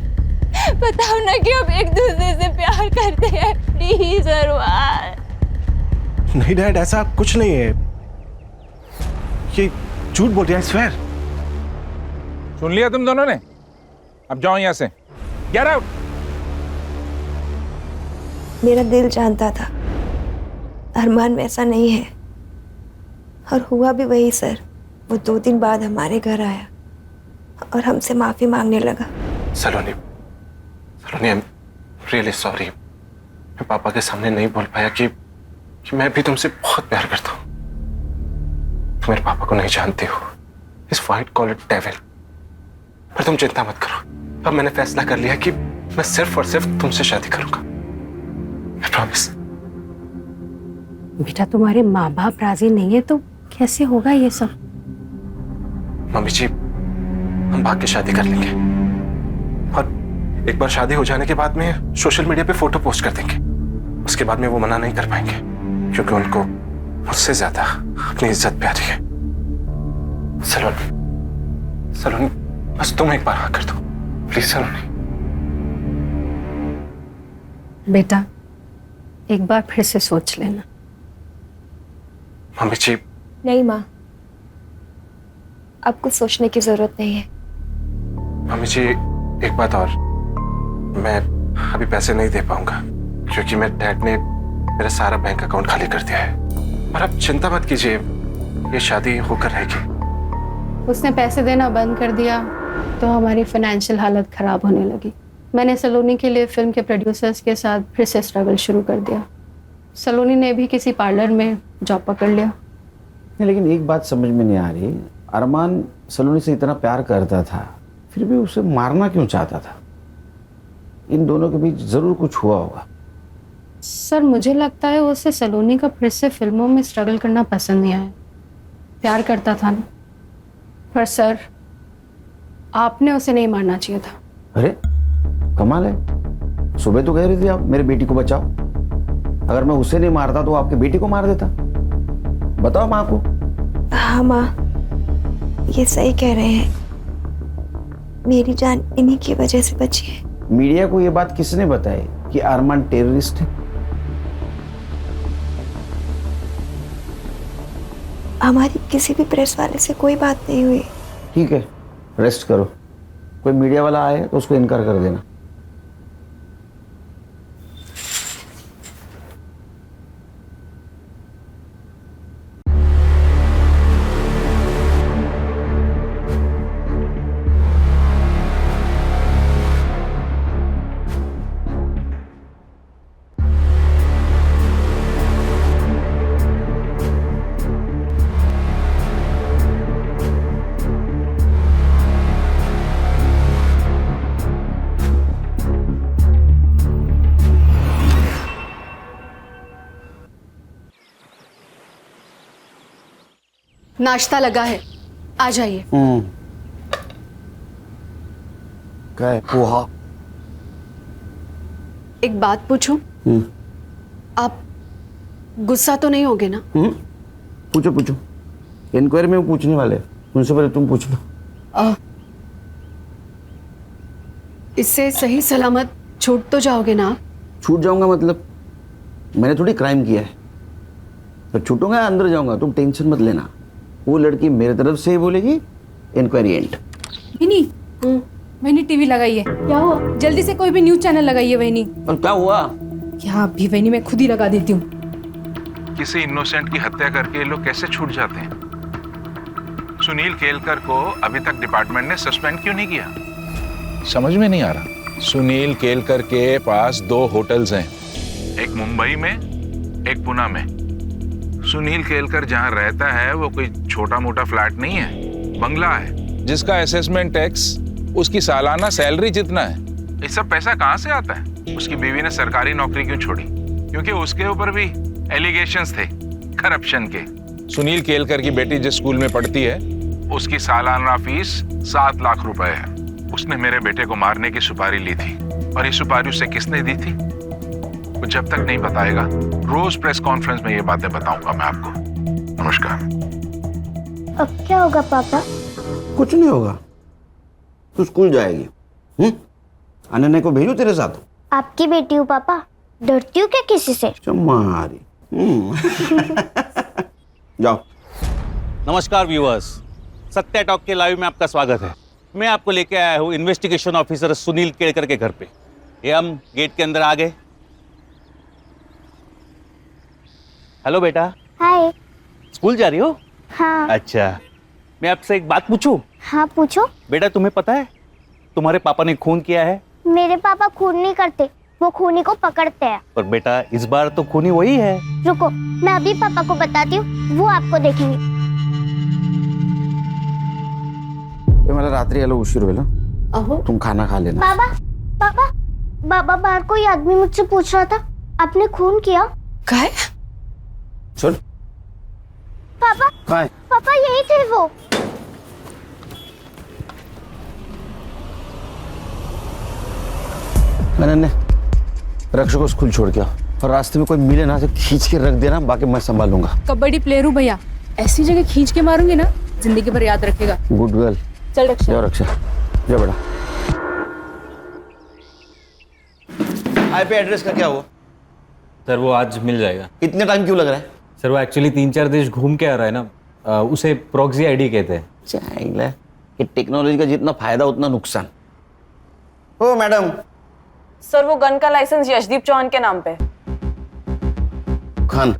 बताओ ना कि हम एक दूसरे से प्यार करते हैं। प्लीज अरमान। नहीं डैड, ऐसा कुछ नहीं है, ये झूठ बोल रहा है, स्वेयर। सुन लिया तुम दोनों ने? अब जाओ यहाँ से, गेट आउट। मेरा दिल जानता था अरमान वैसा नहीं है, और हुआ भी वही सर। वो 2 दिन बाद हमारे घर आया और हमसे माफी मांगने लगा। सलोनी, सलोनी, आई एम रियली सॉरी। मैं पापा के सामने नहीं बोल पाया कि मैं भी तुमसे बहुत प्यार करता हूँ। तुम मेरे पापा को नहीं जानते हो, इस व्हाइट कॉलर डेविल। पर तुम चिंता मत करो, अब मैंने फैसला कर लिया कि मैं सिर्फ और सिर्फ तुमसे शादी करूंगा। I promise। बेटा तुम्हारे माँ बाप राजी नहीं है तो कैसे होगा ये सब? मम्मी जी, हम भाग के शादी कर लेंगे, और एक बार शादी हो जाने के बाद में सोशल मीडिया पे फोटो पोस्ट कर देंगे। उसके बाद में वो मना नहीं कर पाएंगे, क्योंकि उनको मुझसे ज्यादा अपनी इज्जत प्यारी है। सलोनी, सलोनी, बस तुम एक बार हाँ कर दो प्लीज। सलोनी बेटा एक बार फिर से सोच लेना। मम्मी जी। नहीं माँ, अब कुछ सोचने की जरूरत नहीं है। मम्मी जी एक बात और, मैं अभी पैसे नहीं दे पाऊंगा क्योंकि मेरे डैड ने मेरा सारा बैंक अकाउंट खाली कर दिया है। और आप चिंता मत कीजिए, ये शादी होकर रहेगी। उसने पैसे देना बंद कर दिया तो हमारी फाइनेंशियल हालत खराब होने लगी। मैंने सलोनी के लिए फिल्म के प्रोड्यूसर्स के साथ फिर से स्ट्रगल शुरू कर दिया। सलोनी ने भी किसी पार्लर में जॉब पकड़ लिया। नहीं, लेकिन एक बात समझ में नहीं आ रही, अरमान सलोनी से इतना प्यार करता था, फिर भी उसे मारना क्यों चाहता था? इन दोनों के बीच जरूर कुछ हुआ होगा। सर मुझे लगता है उसे सलोनी का फिर से फिल्मों में स्ट्रगल करना पसंद नहीं आया। प्यार करता था ना। पर सर आपने उसे नहीं मारना चाहिए था। अरे कमाल है, सुबह तो कह रही थी आप मेरी बेटी को बचाओ। अगर मैं उसे नहीं मारता तो आपकी बेटी को मार देता। बताओ माँ को। हाँ माँ, ये सही कह रहे हैं। मेरी जान इन्हीं की वजह से बची है। मीडिया को ये बात किसने बताई कि अरमान टेररिस्ट है? हमारी किसी भी प्रेस वाले से कोई बात नहीं हुई। ठीक है, रेस्ट करो। कोई मीडिया वाला आए तो उसको इनकार कर देना। नाश्ता लगा है, आ जाइए। क्या है? पोहा। एक बात पूछूं? आप गुस्सा तो नहीं होगे ना? पूछो पूछो। इंक्वायरी में वो पूछने वाले, उनसे पहले तुम पूछ लो। इससे सही सलामत छूट तो जाओगे ना आप? छूट जाऊंगा मतलब? मैंने थोड़ी क्राइम किया है तो छूटूंगा या अंदर जाऊंगा? तुम टेंशन मत लेना। वो लड़की मेरे तरफ से ही बोलेगी, इंक्वायरी एंड। वहीनी, वहीनी टीवी लगाइए। क्या हुआ? जल्दी से कोई भी न्यूज चैनल लगाइए वहीनी। और क्या हुआ? क्या अभी वहीनी मैं खुद ही लगा देती हूँ। किसी इनोसेंट की हत्या करके ये लोग कैसे छूट जाते हैं? सुनील केलकर को अभी तक डिपार्टमेंट ने सस्पेंड क्यों नहीं किया? समझ में नहीं आ रहा। सुनील केलकर के पास 2 होटल्स हैं, एक मुंबई में, एक पुणे में। सुनील केलकर जहां रहता है वो कोई छोटा मोटा फ्लैट नहीं है, बंगला है जिसका असेसमेंट टैक्स उसकी सालाना सैलरी जितना है। ये सब पैसा कहां से आता है? उसकी बीवी ने सरकारी नौकरी क्यों छोड़ी? क्योंकि उसके ऊपर भी एलिगेशंस थे करप्शन के। सुनील केलकर की बेटी जिस स्कूल में पढ़ती है उसकी सालाना फीस 7 लाख रुपए है। उसने मेरे बेटे को मारने की सुपारी ली थी और ये सुपारी उसे किसने दी थी वो जब तक नहीं बताएगा, रोज प्रेस कॉन्फ्रेंस में ये बातें बताऊंगा मैं आपको। नमस्कार। अब क्या होगा पापा? कुछ नहीं होगा, तू स्कूल जाएगी। अनन्या को भेजू तेरे साथ? आपकी बेटी हूँ पापा, डरती हूँ क्या किसी से? चमारी। जाओ। नमस्कार व्यूअर्स, सत्या टॉक के लाइव में आपका स्वागत है। मैं आपको लेके आया हूँ इन्वेस्टिगेशन ऑफिसर सुनील केलकर के घर पे। ये हम गेट के अंदर आ गए। हेलो बेटा। हाय। स्कूल जा रही हो? हाँ। अच्छा, मैं आपसे एक बात पूछूं? हाँ पूछो। बेटा तुम्हें पता है तुम्हारे पापा ने खून किया है? मेरे पापा खून नहीं करते, वो खूनी को पकड़ते हैं। पर बेटा इस बार तो खूनी वही है। रुको, मैं अभी पापा को बताती हूँ, वो आपको देखेंगे। मला रात्री यायला उशीर होईल। तुम खाना खा लेना। बाबा पापा, बाबा बाहर कोई आदमी मुझसे पूछ रहा था, आपने खून किया? क्या? चल। पापा काय? पापा यही थे वो। मैंने रक्षक को स्कूल छोड़ के आओ और रास्ते में कोई मिले ना तो खींच के रख देना, बाकी मैं संभालूंगा। कबड्डी प्लेयर हूँ भैया, ऐसी जगह खींच के मारूंगी ना जिंदगी भर याद रखेगा। Good girl. चल रक्षा। जाओ रक्षा, जाओ बेटा। आईपी एड्रेस का क्या हुआ? सर वो आज मिल जाएगा। इतने टाइम क्यों लग रहा है? सर वो एक्चुअली 3-4 देश घूम के आ रहा है ना, उसे प्रॉक्सी आईडी कहते हैं। चाहिए कि टेक्नोलॉजी का जितना फायदा उतना नुकसान। ओ मैडम। सर वो गन का लाइसेंस यशदीप चौहान के नाम पे। खान।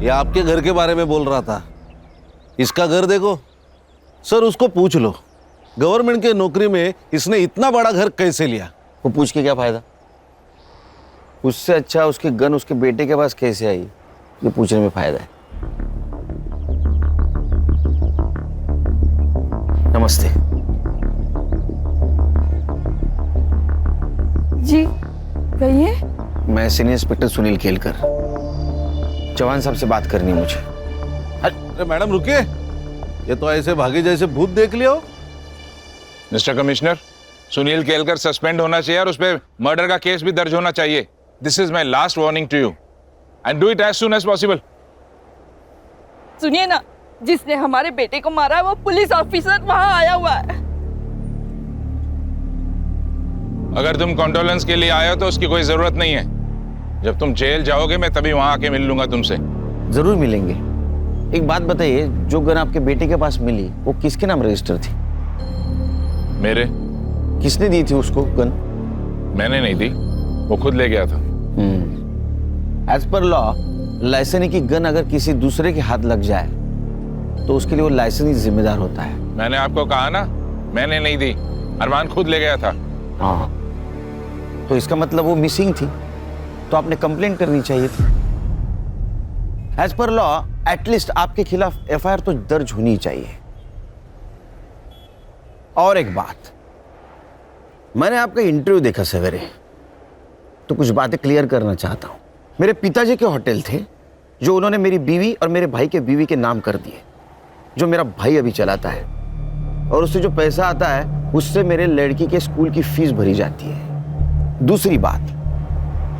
ये आपके घर के बारे में बोल रहा था। इसका घर देखो सर, उसको पूछ लो गवर्नमेंट के नौकरी में इसने इतना बड़ा घर कैसे लिया। वो पूछ के क्या फायदा? उससे अच्छा उसकी गन उसके बेटे के पास कैसे आई, ये पूछने में फायदा है। नमस्ते। जी कहिए। मैं सीनियर इंस्पेक्टर सुनील केलकर, चौहान साहब से बात करनी है मुझे। अरे मैडम रुकिए, ये तो ऐसे भागे जैसे भूत देख लिया हो। Mister commissioner, Sunil Kelkar suspend होना चाहिए और उस पर मर्डर का केस भी दर्ज होना चाहिए। This is my last warning to you and do it as soon as possible. सुनिए ना, जिसने हमारे बेटे को मारा है वो पुलिस ऑफिसर वहां आया हुआ है। अगर तुम कॉन्डोलेंस के लिए आए हो तो उसकी कोई जरूरत नहीं है। जब तुम जेल जाओगे मैं तभी वहां आके मिल लूंगा तुमसे। जरूर मिलेंगे। एक बात बताइए, जो गन आपके बेटे के पास मिली वो किसके नाम रजिस्टर थी? मेरे। किसने दी थी उसको गन? मैंने नहीं दी, वो खुद ले गया था। एज पर लॉ, लाइसेंस की गन अगर किसी दूसरे के हाथ लग जाए तो उसके लिए वो लाइसेंस ही जिम्मेदार होता है। मैंने आपको कहा ना, मैंने नहीं दी, अरमान खुद ले गया था। हाँ, तो इसका मतलब वो मिसिंग थी, तो आपने कंप्लेंट करनी चाहिए थी। एज पर लॉ एटलीस्ट आपके खिलाफ एफआईआर तो दर्ज होनी चाहिए। और एक बात, मैंने आपका इंटरव्यू देखा सवेरे, तो कुछ बातें क्लियर करना चाहता हूं। मेरे पिताजी के होटल थे जो उन्होंने मेरी बीवी और मेरे भाई के बीवी के नाम कर दिए, जो मेरा भाई अभी चलाता है, और उससे जो पैसा आता है उससे मेरे लड़की के स्कूल की फीस भरी जाती है। दूसरी बात,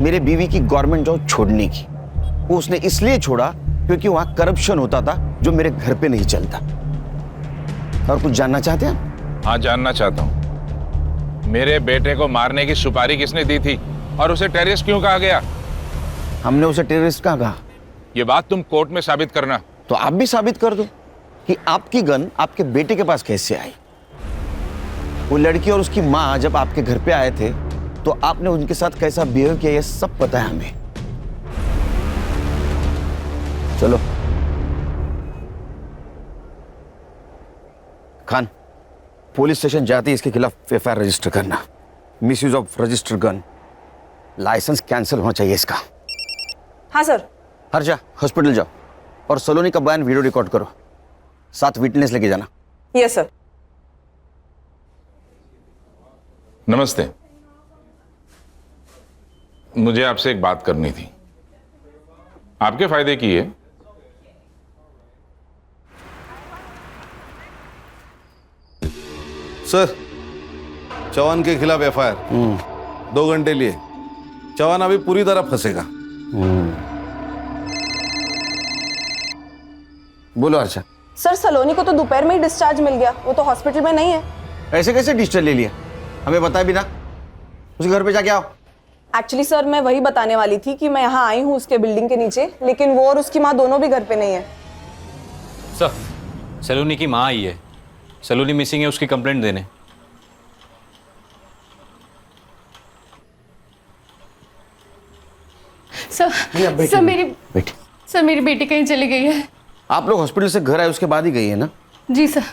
मेरे बीवी की गवर्नमेंट जॉब छोड़ने की, वो उसने इसलिए छोड़ा क्योंकि वहां करप्शन होता था जो मेरे घर पे नहीं चलता। और कुछ जानना चाहते हैं? हाँ, जानना चाहता हूं। मेरे बेटे को मारने की सुपारी किसने दी थी और उसे टेररिस्ट क्यों कहा गया? हमने उसे टेररिस्ट कहाँ कहा? ये बात तुम कोर्ट में साबित करना। तो आप भी साबित कर दो कि आपकी गन आपके बेटे के पास कैसे आई। वो लड़की और उसकी माँ जब आपके घर पे आए थे तो आपने उनके साथ कैसा बिहेव किया, ये सब पता है हमें। चलो खान, पुलिस स्टेशन जाते ही इसके खिलाफ एफआईआर रजिस्टर करना। Misuse of register gun, license cancel होना चाहिए इसका। हाँ सर। हर्षा, हॉस्पिटल जाओ और सलोनी का बयान वीडियो रिकॉर्ड करो, साथ विटनेस लेके जाना। Yes sir. नमस्ते, मुझे आपसे एक बात करनी थी, आपके फायदे की है। सर, चौहान के खिलाफ एफआईआर 2 घंटे लिए। चौहान अभी पूरी तरह फंसेगा। बोलो हर्षा। सर, सलोनी को तो दोपहर में ही डिस्चार्ज मिल गया, वो तो हॉस्पिटल में नहीं है। ऐसे कैसे डिस्चार्ज ले लिया? हमें बताया भी ना। उसके घर पे जाके आओ। एक्चुअली सर, मैं वही बताने वाली थी कि मैं यहाँ आई हूँ उसके बिल्डिंग के नीचे, लेकिन वो और उसकी माँ दोनों भी घर पे नहीं है। सर, सलोनी की माँ आई है, सलोनी मिसिंग है, उसकी कंप्लेंट देने। सर मेरी बेटी कहीं चली गई है। आप लोग हॉस्पिटल से घर आए उसके बाद ही गई है ना? जी सर।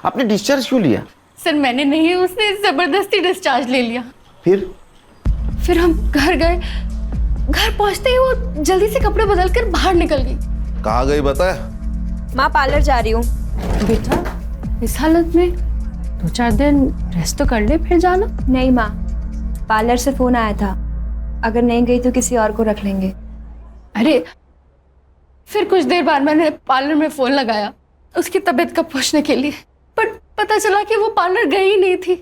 आपने डिस्चार्ज क्यों लिया? सर मैंने नहीं, उसने जबरदस्ती डिस्चार्ज ले लिया। फिर हम घर गए, घर पहुंचते ही वो जल्दी से कपड़े बदल कर बाहर निकल गई। कहाँ गई बताया? माँ, पार्लर जा रही हूँ। बेटा इस हालत में 2-4 दिन रेस्ट तो कर ले, फिर जाना। नहीं माँ, पार्लर से फोन आया था, अगर नहीं गई तो किसी और को रख लेंगे। अरे फिर कुछ देर बाद मैंने पार्लर में फोन लगाया उसकी तबीयत का पूछने के लिए, पर पता चला कि वो पार्लर गई ही नहीं थी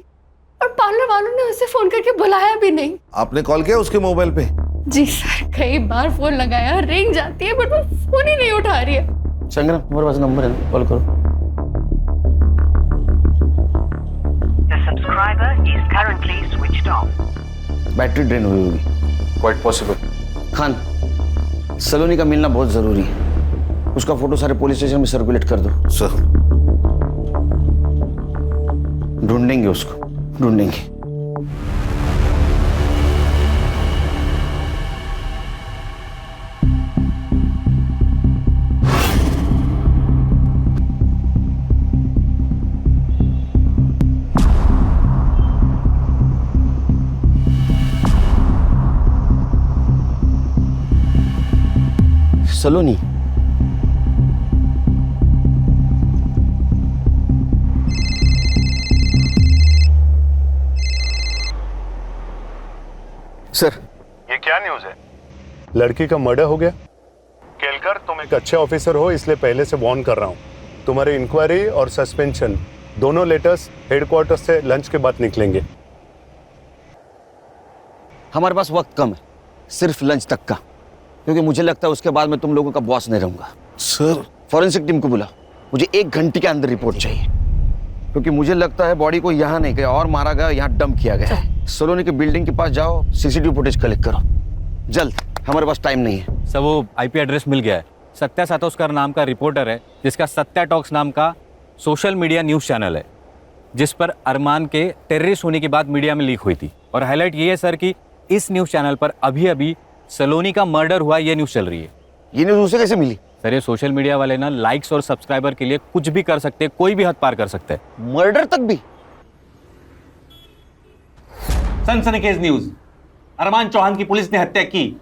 और पार्लर वालों ने उसे फोन करके बुलाया भी नहीं। आपने कॉल किया उसके मोबाइल पे? जी सर, कई बार फोन लगाया, रिंग जाती है बट वो फोन ही नहीं उठा रही है। संग्राम, हमारे पास नंबर है, कॉल करो। बैटरी ड्रेन हुई होगी। Quite possible. खान, सलोनी का मिलना बहुत जरूरी है, उसका फोटो सारे पुलिस स्टेशन में सर्कुलेट कर दो। सर। ढूंढेंगे उसको, ढूंढेंगे। सलोनी। सर, ये क्या न्यूज़ है? लड़की का मर्डर हो गया। केलकर, तुम एक अच्छे ऑफिसर हो, इसलिए पहले से वार्न कर रहा हूँ। तुम्हारे इंक्वायरी और सस्पेंशन दोनों लेटर्स हेडक्वार्टर से लंच के बाद निकलेंगे। हमारे पास वक्त कम है, सिर्फ लंच तक का, क्योंकि मुझे लगता है उसके बाद मैं तुम लोगों का बॉस नहीं रहूंगा। सर, फॉरेंसिक टीम को बुला, मुझे 1 घंटे के अंदर रिपोर्ट चाहिए, क्योंकि मुझे लगता है बॉडी को यहाँ नहीं, कहीं और मारा गया, यहाँ डंप किया गया है। सलोनी की बिल्डिंग के पास जाओ, सीसीटीवी फुटेज कलेक्ट करो जल्द, हमारे पास टाइम नहीं है। सर, वो आईपी एड्रेस मिल गया है। सत्या सातोस्कर नाम का रिपोर्टर है, जिसका सत्या टॉक्स नाम का सोशल मीडिया न्यूज़ चैनल है, जिस पर अरमान के टेररिस्ट होने की बात मीडिया में लीक हुई थी। और हाईलाइट ये है सर कि इस न्यूज़ चैनल पर अभी अभी सलोनी का मर्डर हुआ, ये न्यूज़ चल रही है। ये न्यूज़ उसे कैसे मिली? सर, ये सोशल मीडिया वाले ना लाइक्स और सब्सक्राइबर के लिए कुछ भी कर सकते हैं, कोई भी हद पार कर सकते हैं। मर्डर तक भी? सनसनीखेज न्यूज़। अरमान चौहान की पुलिस ने हत्या की,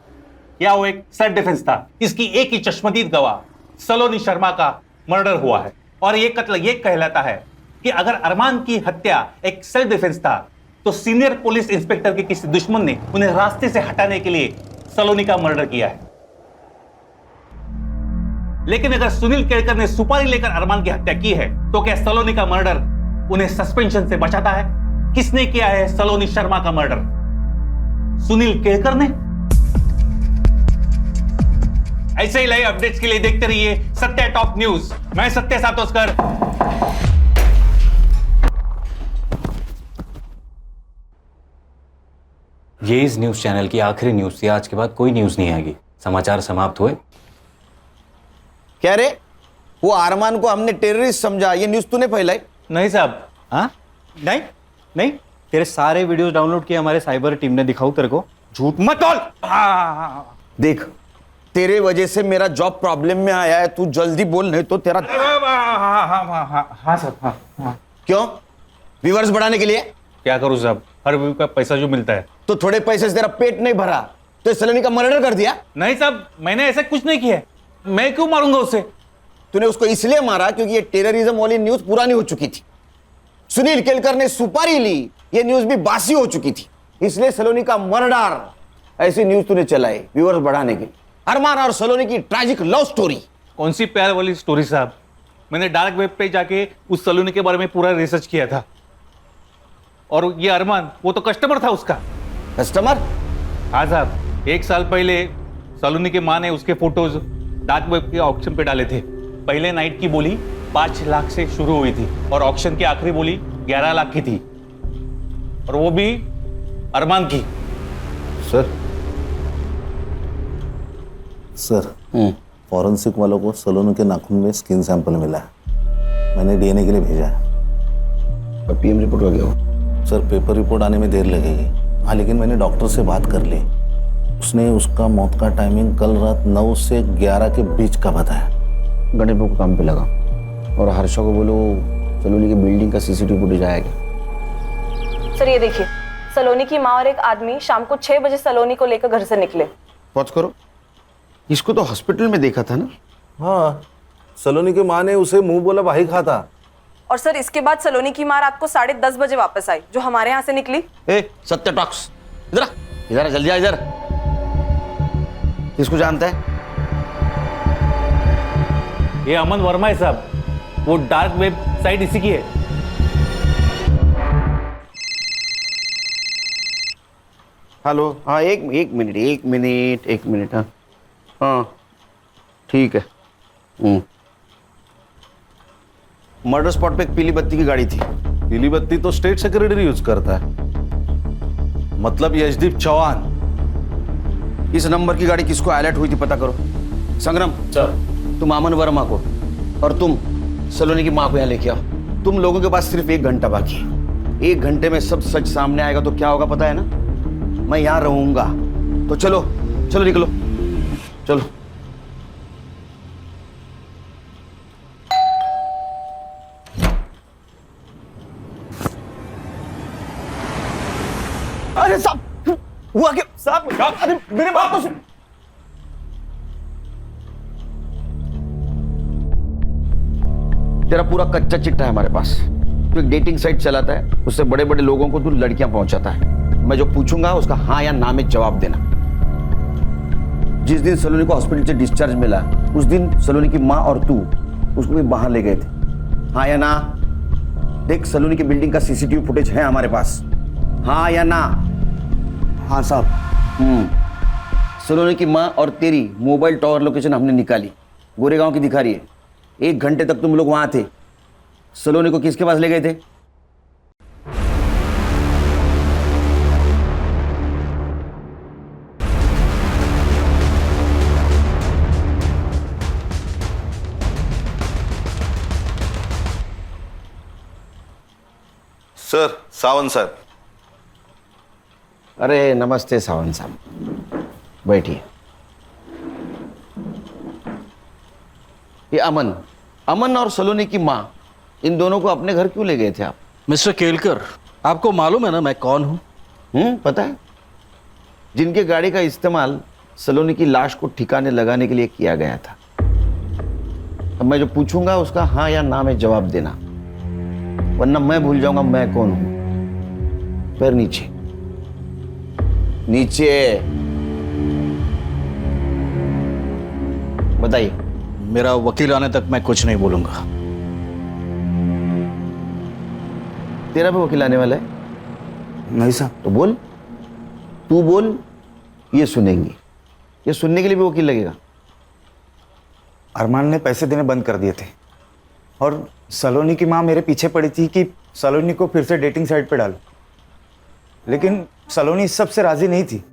या वो एक सेल्फ डिफेंस था? इसकी एक ही चश्मदीद गवाह सलोनी शर्मा का मर्डर हुआ है, और ये कत्ल ये कहलाता है कि अगर अरमान की हत्या एक सेल्फ डिफेंस था, तो सीनियर पुलिस इंस्पेक्टर के किसी दुश्मन ने उन्हें रास्ते से हटाने के लिए सलोनी का मर्डर किया है। लेकिन अगर सुनील केलकर ने सुपारी लेकर अरमान की हत्या की है, तो क्या सलोनी का मर्डर उन्हें सस्पेंशन से बचाता है? किसने किया है सलोनी शर्मा का मर्डर? सुनील केलकर ने? ऐसे ही लाइव अपडेट्स के लिए देखते रहिए सत्या टॉप न्यूज। मैं सत्य सातोस्कर। ये इस न्यूज चैनल की आखिरी न्यूज थी। आज के बाद कोई न्यूज नहीं आएगी। समाचार समाप्त हुए। क्या रे, वो अरमान को हमने टेररिस्ट समझा, ये न्यूज तूने फैलाई? नहीं साहब। हाँ, नहीं नहीं, तेरे सारे वीडियोस डाउनलोड किए हमारे साइबर टीम ने। दिखाऊं तेरे को? झूठ मत बोल। देख, तेरे वजह से मेरा जॉब प्रॉब्लम में आया है, तू जल्दी बोल, नहीं तो तेरा। हाँ सर। हाँ। क्यों? व्यूअर्स बढ़ाने के लिए? क्या करूं साहब, हर व्यू का पैसा जो मिलता है। तो थोड़े पैसे से तेरा पेट नहीं भरा तो सलोनी का मर्डर कर दिया? नहीं साहब, मैंने ऐसा कुछ नहीं किया। मैं क्यों मारूंगा उसे? तूने उसको इसलिए मारा क्योंकि ये टेररिज्म वाली न्यूज पुरानी हो चुकी थी। सुनील केलकर ने सुपारी ली, ये न्यूज भी बासी हो चुकी थी, इसलिए सलोनी का मर्डर, ऐसी न्यूज तूने चलाई व्यूअर्स बढ़ाने के लिए। अरमान और सलोनी की ट्रैजिक लव स्टोरी। कौन सी प्यार वाली स्टोरी साहब? मैंने डार्क वेब पे जाके उस सलोनी के बारे में पूरा रिसर्च किया था। और ये अरमान, वो तो कस्टमर था उसका। कस्टमर? हाँ साहब, 1 साल पहले सलोनी की माँ ने उसके फोटोज डार्क वेब के ऑक्शन पे डाले थे। पहले नाइट की बोली 5 लाख से शुरू हुई थी, और ऑक्शन की आखिरी बोली 11 लाख की थी, और वो भी अरमान की। सर, फॉरेंसिक वालों को सलोनी के नाखून में स्किन सैंपल मिला है। मैंने डीएनए के लिए भेजा है। पीएम रिपोर्ट हो गया हो? सर, पेपर रिपोर्ट आने में देर लगेगी। हाँ, लेकिन मैंने डॉक्टर से बात कर ली। उसने उसका मौत का टाइमिंग कल रात 9 से 11 के बीच का बताया। गणेश को काम पे लगा, और हर्षा को बोलो सलोनी की बिल्डिंग का सीसीटीवी फुटेज आएगा। सर, ये देखिए, सलोनी की माँ और एक आदमी शाम को 6 बजे सलोनी को लेकर घर से निकले। पहुंच करो। इसको तो हॉस्पिटल में देखा था ना? हाँ, सलोनी की माँ ने उसे मुंह बोला भाई खाता। और सर, इसके बाद सलोनी की माँ रात को 10:30 बजे वापस आई, जो हमारे यहाँ से निकली। सत्य टॉक्स, इधर इधर जल्दी आ इधर। किसको जानता है? ये अमन वर्मा है साहब, वो डार्क वेब साइट इसी की है। हेलो। हाँ, एक मिनट। हाँ ठीक है। मर्डर स्पॉट पे एक पीली बत्ती की गाड़ी थी। पीली बत्ती तो स्टेट सेक्रेटरी यूज करता है, मतलब यशदीप चौहान। इस नंबर की गाड़ी किसको अलर्ट हुई थी पता करो। संग्राम सर, तुम अमन वर्मा को और तुम सलोनी की माँ को यहाँ लेके आओ। तुम लोगों के पास सिर्फ 1 घंटा बाकी है। 1 घंटे में सब सच सामने आएगा तो क्या होगा पता है ना? मैं यहाँ रहूंगा। तो चलो चलो निकलो, चलो। अरे साहब, हुआ क्या साहब? अरे मेरे बात तो सुन। तेरा पूरा कच्चा चिट्ठा है हमारे पास। तू एक डेटिंग साइट चलाता है, उससे बड़े बड़े लोगों को तू लड़कियां पहुंचाता है। मैं जो पूछूंगा उसका हाँ या ना में जवाब देना। जिस दिन सलोनी को हॉस्पिटल से डिस्चार्ज मिला, उस दिन सलोनी की माँ और तू उसको भी बाहर ले गए थे, हाँ या ना? देख, सलोनी की बिल्डिंग का सीसीटीवी फुटेज है हमारे पास, हाँ या ना? हाँ साहब। सलोनी की माँ और तेरी मोबाइल टावर लोकेशन हमने निकाली, गोरेगांव की दिखा रही है। 1 घंटे तक तुम लोग वहां थे। सलोनी को किसके पास ले गए थे? Sir, Sawant sir. अरे नमस्ते सावंत साहब, बैठिए। ये अमन और सलोनी की माँ, इन दोनों को अपने घर क्यों ले गए थे आप? मिस्टर केलकर, आपको मालूम है ना मैं कौन हूं? पता है। जिनके गाड़ी का इस्तेमाल सलोनी की लाश को ठिकाने लगाने के लिए किया गया था। अब मैं जो पूछूंगा उसका हाँ या ना में जवाब देना, वरना मैं भूल जाऊंगा मैं कौन हूं। पैर नीचे, नीचे। बताइए। मेरा वकील आने तक मैं कुछ नहीं बोलूंगा। तेरा भी वकील आने वाला है? नहीं साहब। तो बोल, तू बोल, ये सुनेंगे। ये सुनने के लिए भी वकील लगेगा? अरमान ने पैसे देने बंद कर दिए थे और सलोनी की माँ मेरे पीछे पड़ी थी कि सलोनी को फिर से डेटिंग साइट पे डालो, लेकिन सलोनी इस सब से राजी नहीं थी।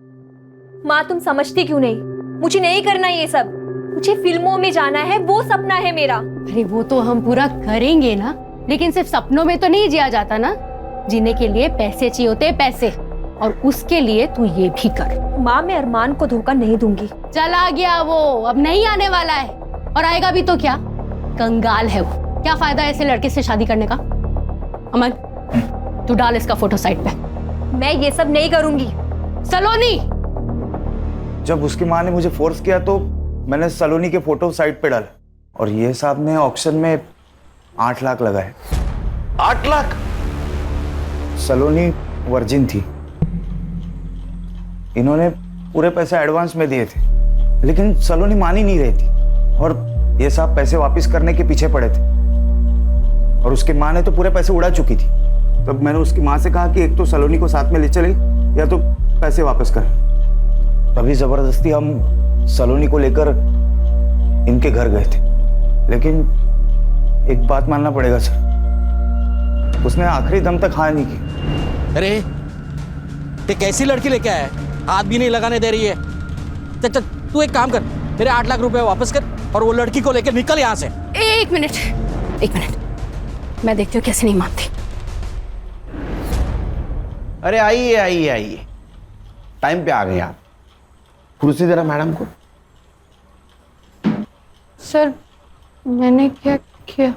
माँ तुम समझती क्यों नहीं? मुझे नहीं करना ये सब, मुझे फिल्मों में जाना है, वो सपना है मेरा। अरे वो तो हम पूरा करेंगे ना, लेकिन सिर्फ सपनों में तो नहीं जिया जाता ना। जीने के लिए पैसे चाहिए होते हैं, पैसे, और उसके लिए तू ये भी कर। माँ मैं अरमान को धोखा नहीं दूंगी। चला गया वो, अब नहीं आने वाला है, और आएगा भी तो क्या? कंगाल है वो, क्या फायदा ऐसे लड़के से शादी करने का? अमन तू डाल इसका फोटो साइट पे। मैं ये सब नहीं करूंगी। सलोनी, जब उसकी माँ ने मुझे फोर्स किया तो मैंने सलोनी के फोटो साइट पे डाला, और ये साहब ने ऑक्शन में 8 लाख लगाए। 8 लाख? सलोनी वर्जिन थी, इन्होंने पूरे पैसे एडवांस में दिए थे, लेकिन सलोनी मान ही नहीं रही थी, और ये साहब पैसे वापस करने के पीछे पड़े थे, और उसकी माँ ने तो पूरे पैसे उड़ा चुकी थी। तब मैंने उसकी माँ से कहा कि एक तो सलोनी को साथ में ले चले या तो पैसे वापस कर। तभी जबरदस्ती हम सलोनी को लेकर इनके घर गए थे, लेकिन एक बात मानना पड़ेगा सर, उसने आखिरी दम तक हाँ नहीं की। अरे ते कैसी लड़की लेके आया है, हाथ भी नहीं लगाने दे रही है। चल तू एक काम कर, मेरे 8 लाख रुपए वापस कर और वो लड़की को लेकर निकल यहाँ से। एक मिनट, मैं देखती हूँ कैसे नहीं मानती। अरे आइए आइए आइए, टाइम पे आ गए आप। कुर्सी देना मैडम को। सर मैंने क्या किया?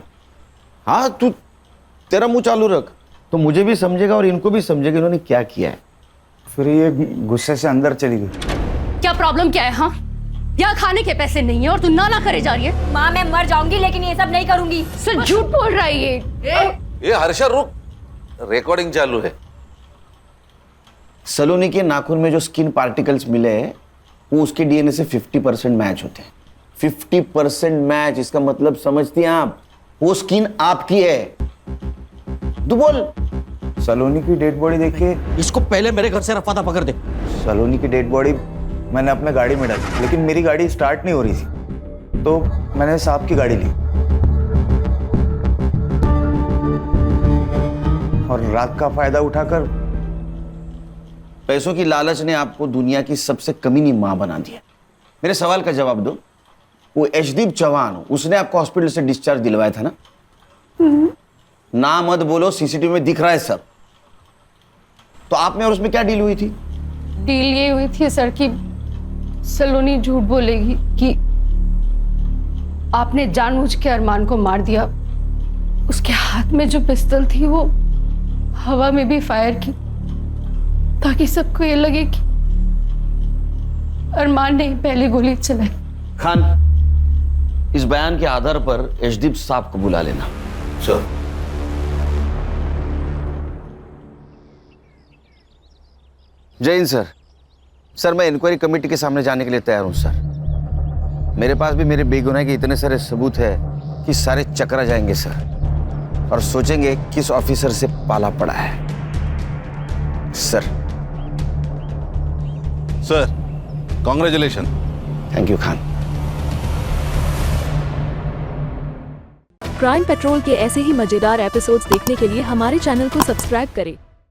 हाँ तू, तेरा मुंह चालू रख तो मुझे भी समझेगा और इनको भी समझेगा इन्होंने क्या किया है। फिर ये गुस्से से अंदर चली गई। क्या प्रॉब्लम क्या है? हाँ, यहाँ खाने के पैसे नहीं है और तू ना करे जा रही है। माँ मैं मर जाऊंगी लेकिन ये सब नहीं करूंगी। सर झूठ बोल रहा है ये। हर्षा रुक, रिकॉर्डिंग चालू है। सलोनी के नाखून में जो स्किन पार्टिकल्स मिले हैं वो उसके डीएनए से 50% मैच होते हैं। 50% मैच, इसका मतलब समझती हैं आप? वो स्किन आपकी है। तू बोल। सलोनी की डेड बॉडी देख के इसको पहले मेरे घर से रफा दफा कर दे। सलोनी की डेड बॉडी मैंने अपने गाड़ी में डाली, लेकिन मेरी गाड़ी स्टार्ट नहीं हो रही थी, तो मैंने साहब की गाड़ी ली और रात का फायदा उठाकर पैसों की लालच ने आपको दुनिया की सबसे कमीनी मां बना दिया। मेरे सवाल का जवाब दो। वो यशदीप चौहान, उसने आपको हॉस्पिटल से डिस्चार्ज दिलवाया था ना? ना मत बोलो, सीसीटीवी में दिख रहा है सब। तो आप में और उसमें क्या डील हुई थी? डील ये हुई थी सर कि सलोनी झूठ बोलेगी कि आपने जानबूझ के अरमान को मार दिया। उसके हाथ में जो पिस्तौल थी वो हवा में भी फायर की, ताकि सबको ये लगे कि अरमान ने पहली गोली चलाई। खान, इस बयान के आधार पर यशदीप साहब को बुला लेना। सर जय हिंद सर। सर मैं इंक्वायरी कमेटी के सामने जाने के लिए तैयार हूं सर। मेरे पास भी मेरे बेगुनाही के इतने सारे सबूत है कि सारे चकरा जाएंगे सर, और सोचेंगे किस ऑफिसर से पाला पड़ा है। Sir congratulation. Thank you Khan. Crime petrol के ऐसे ही मजेदार एपिसोड्स देखने के लिए हमारे चैनल को सब्सक्राइब करें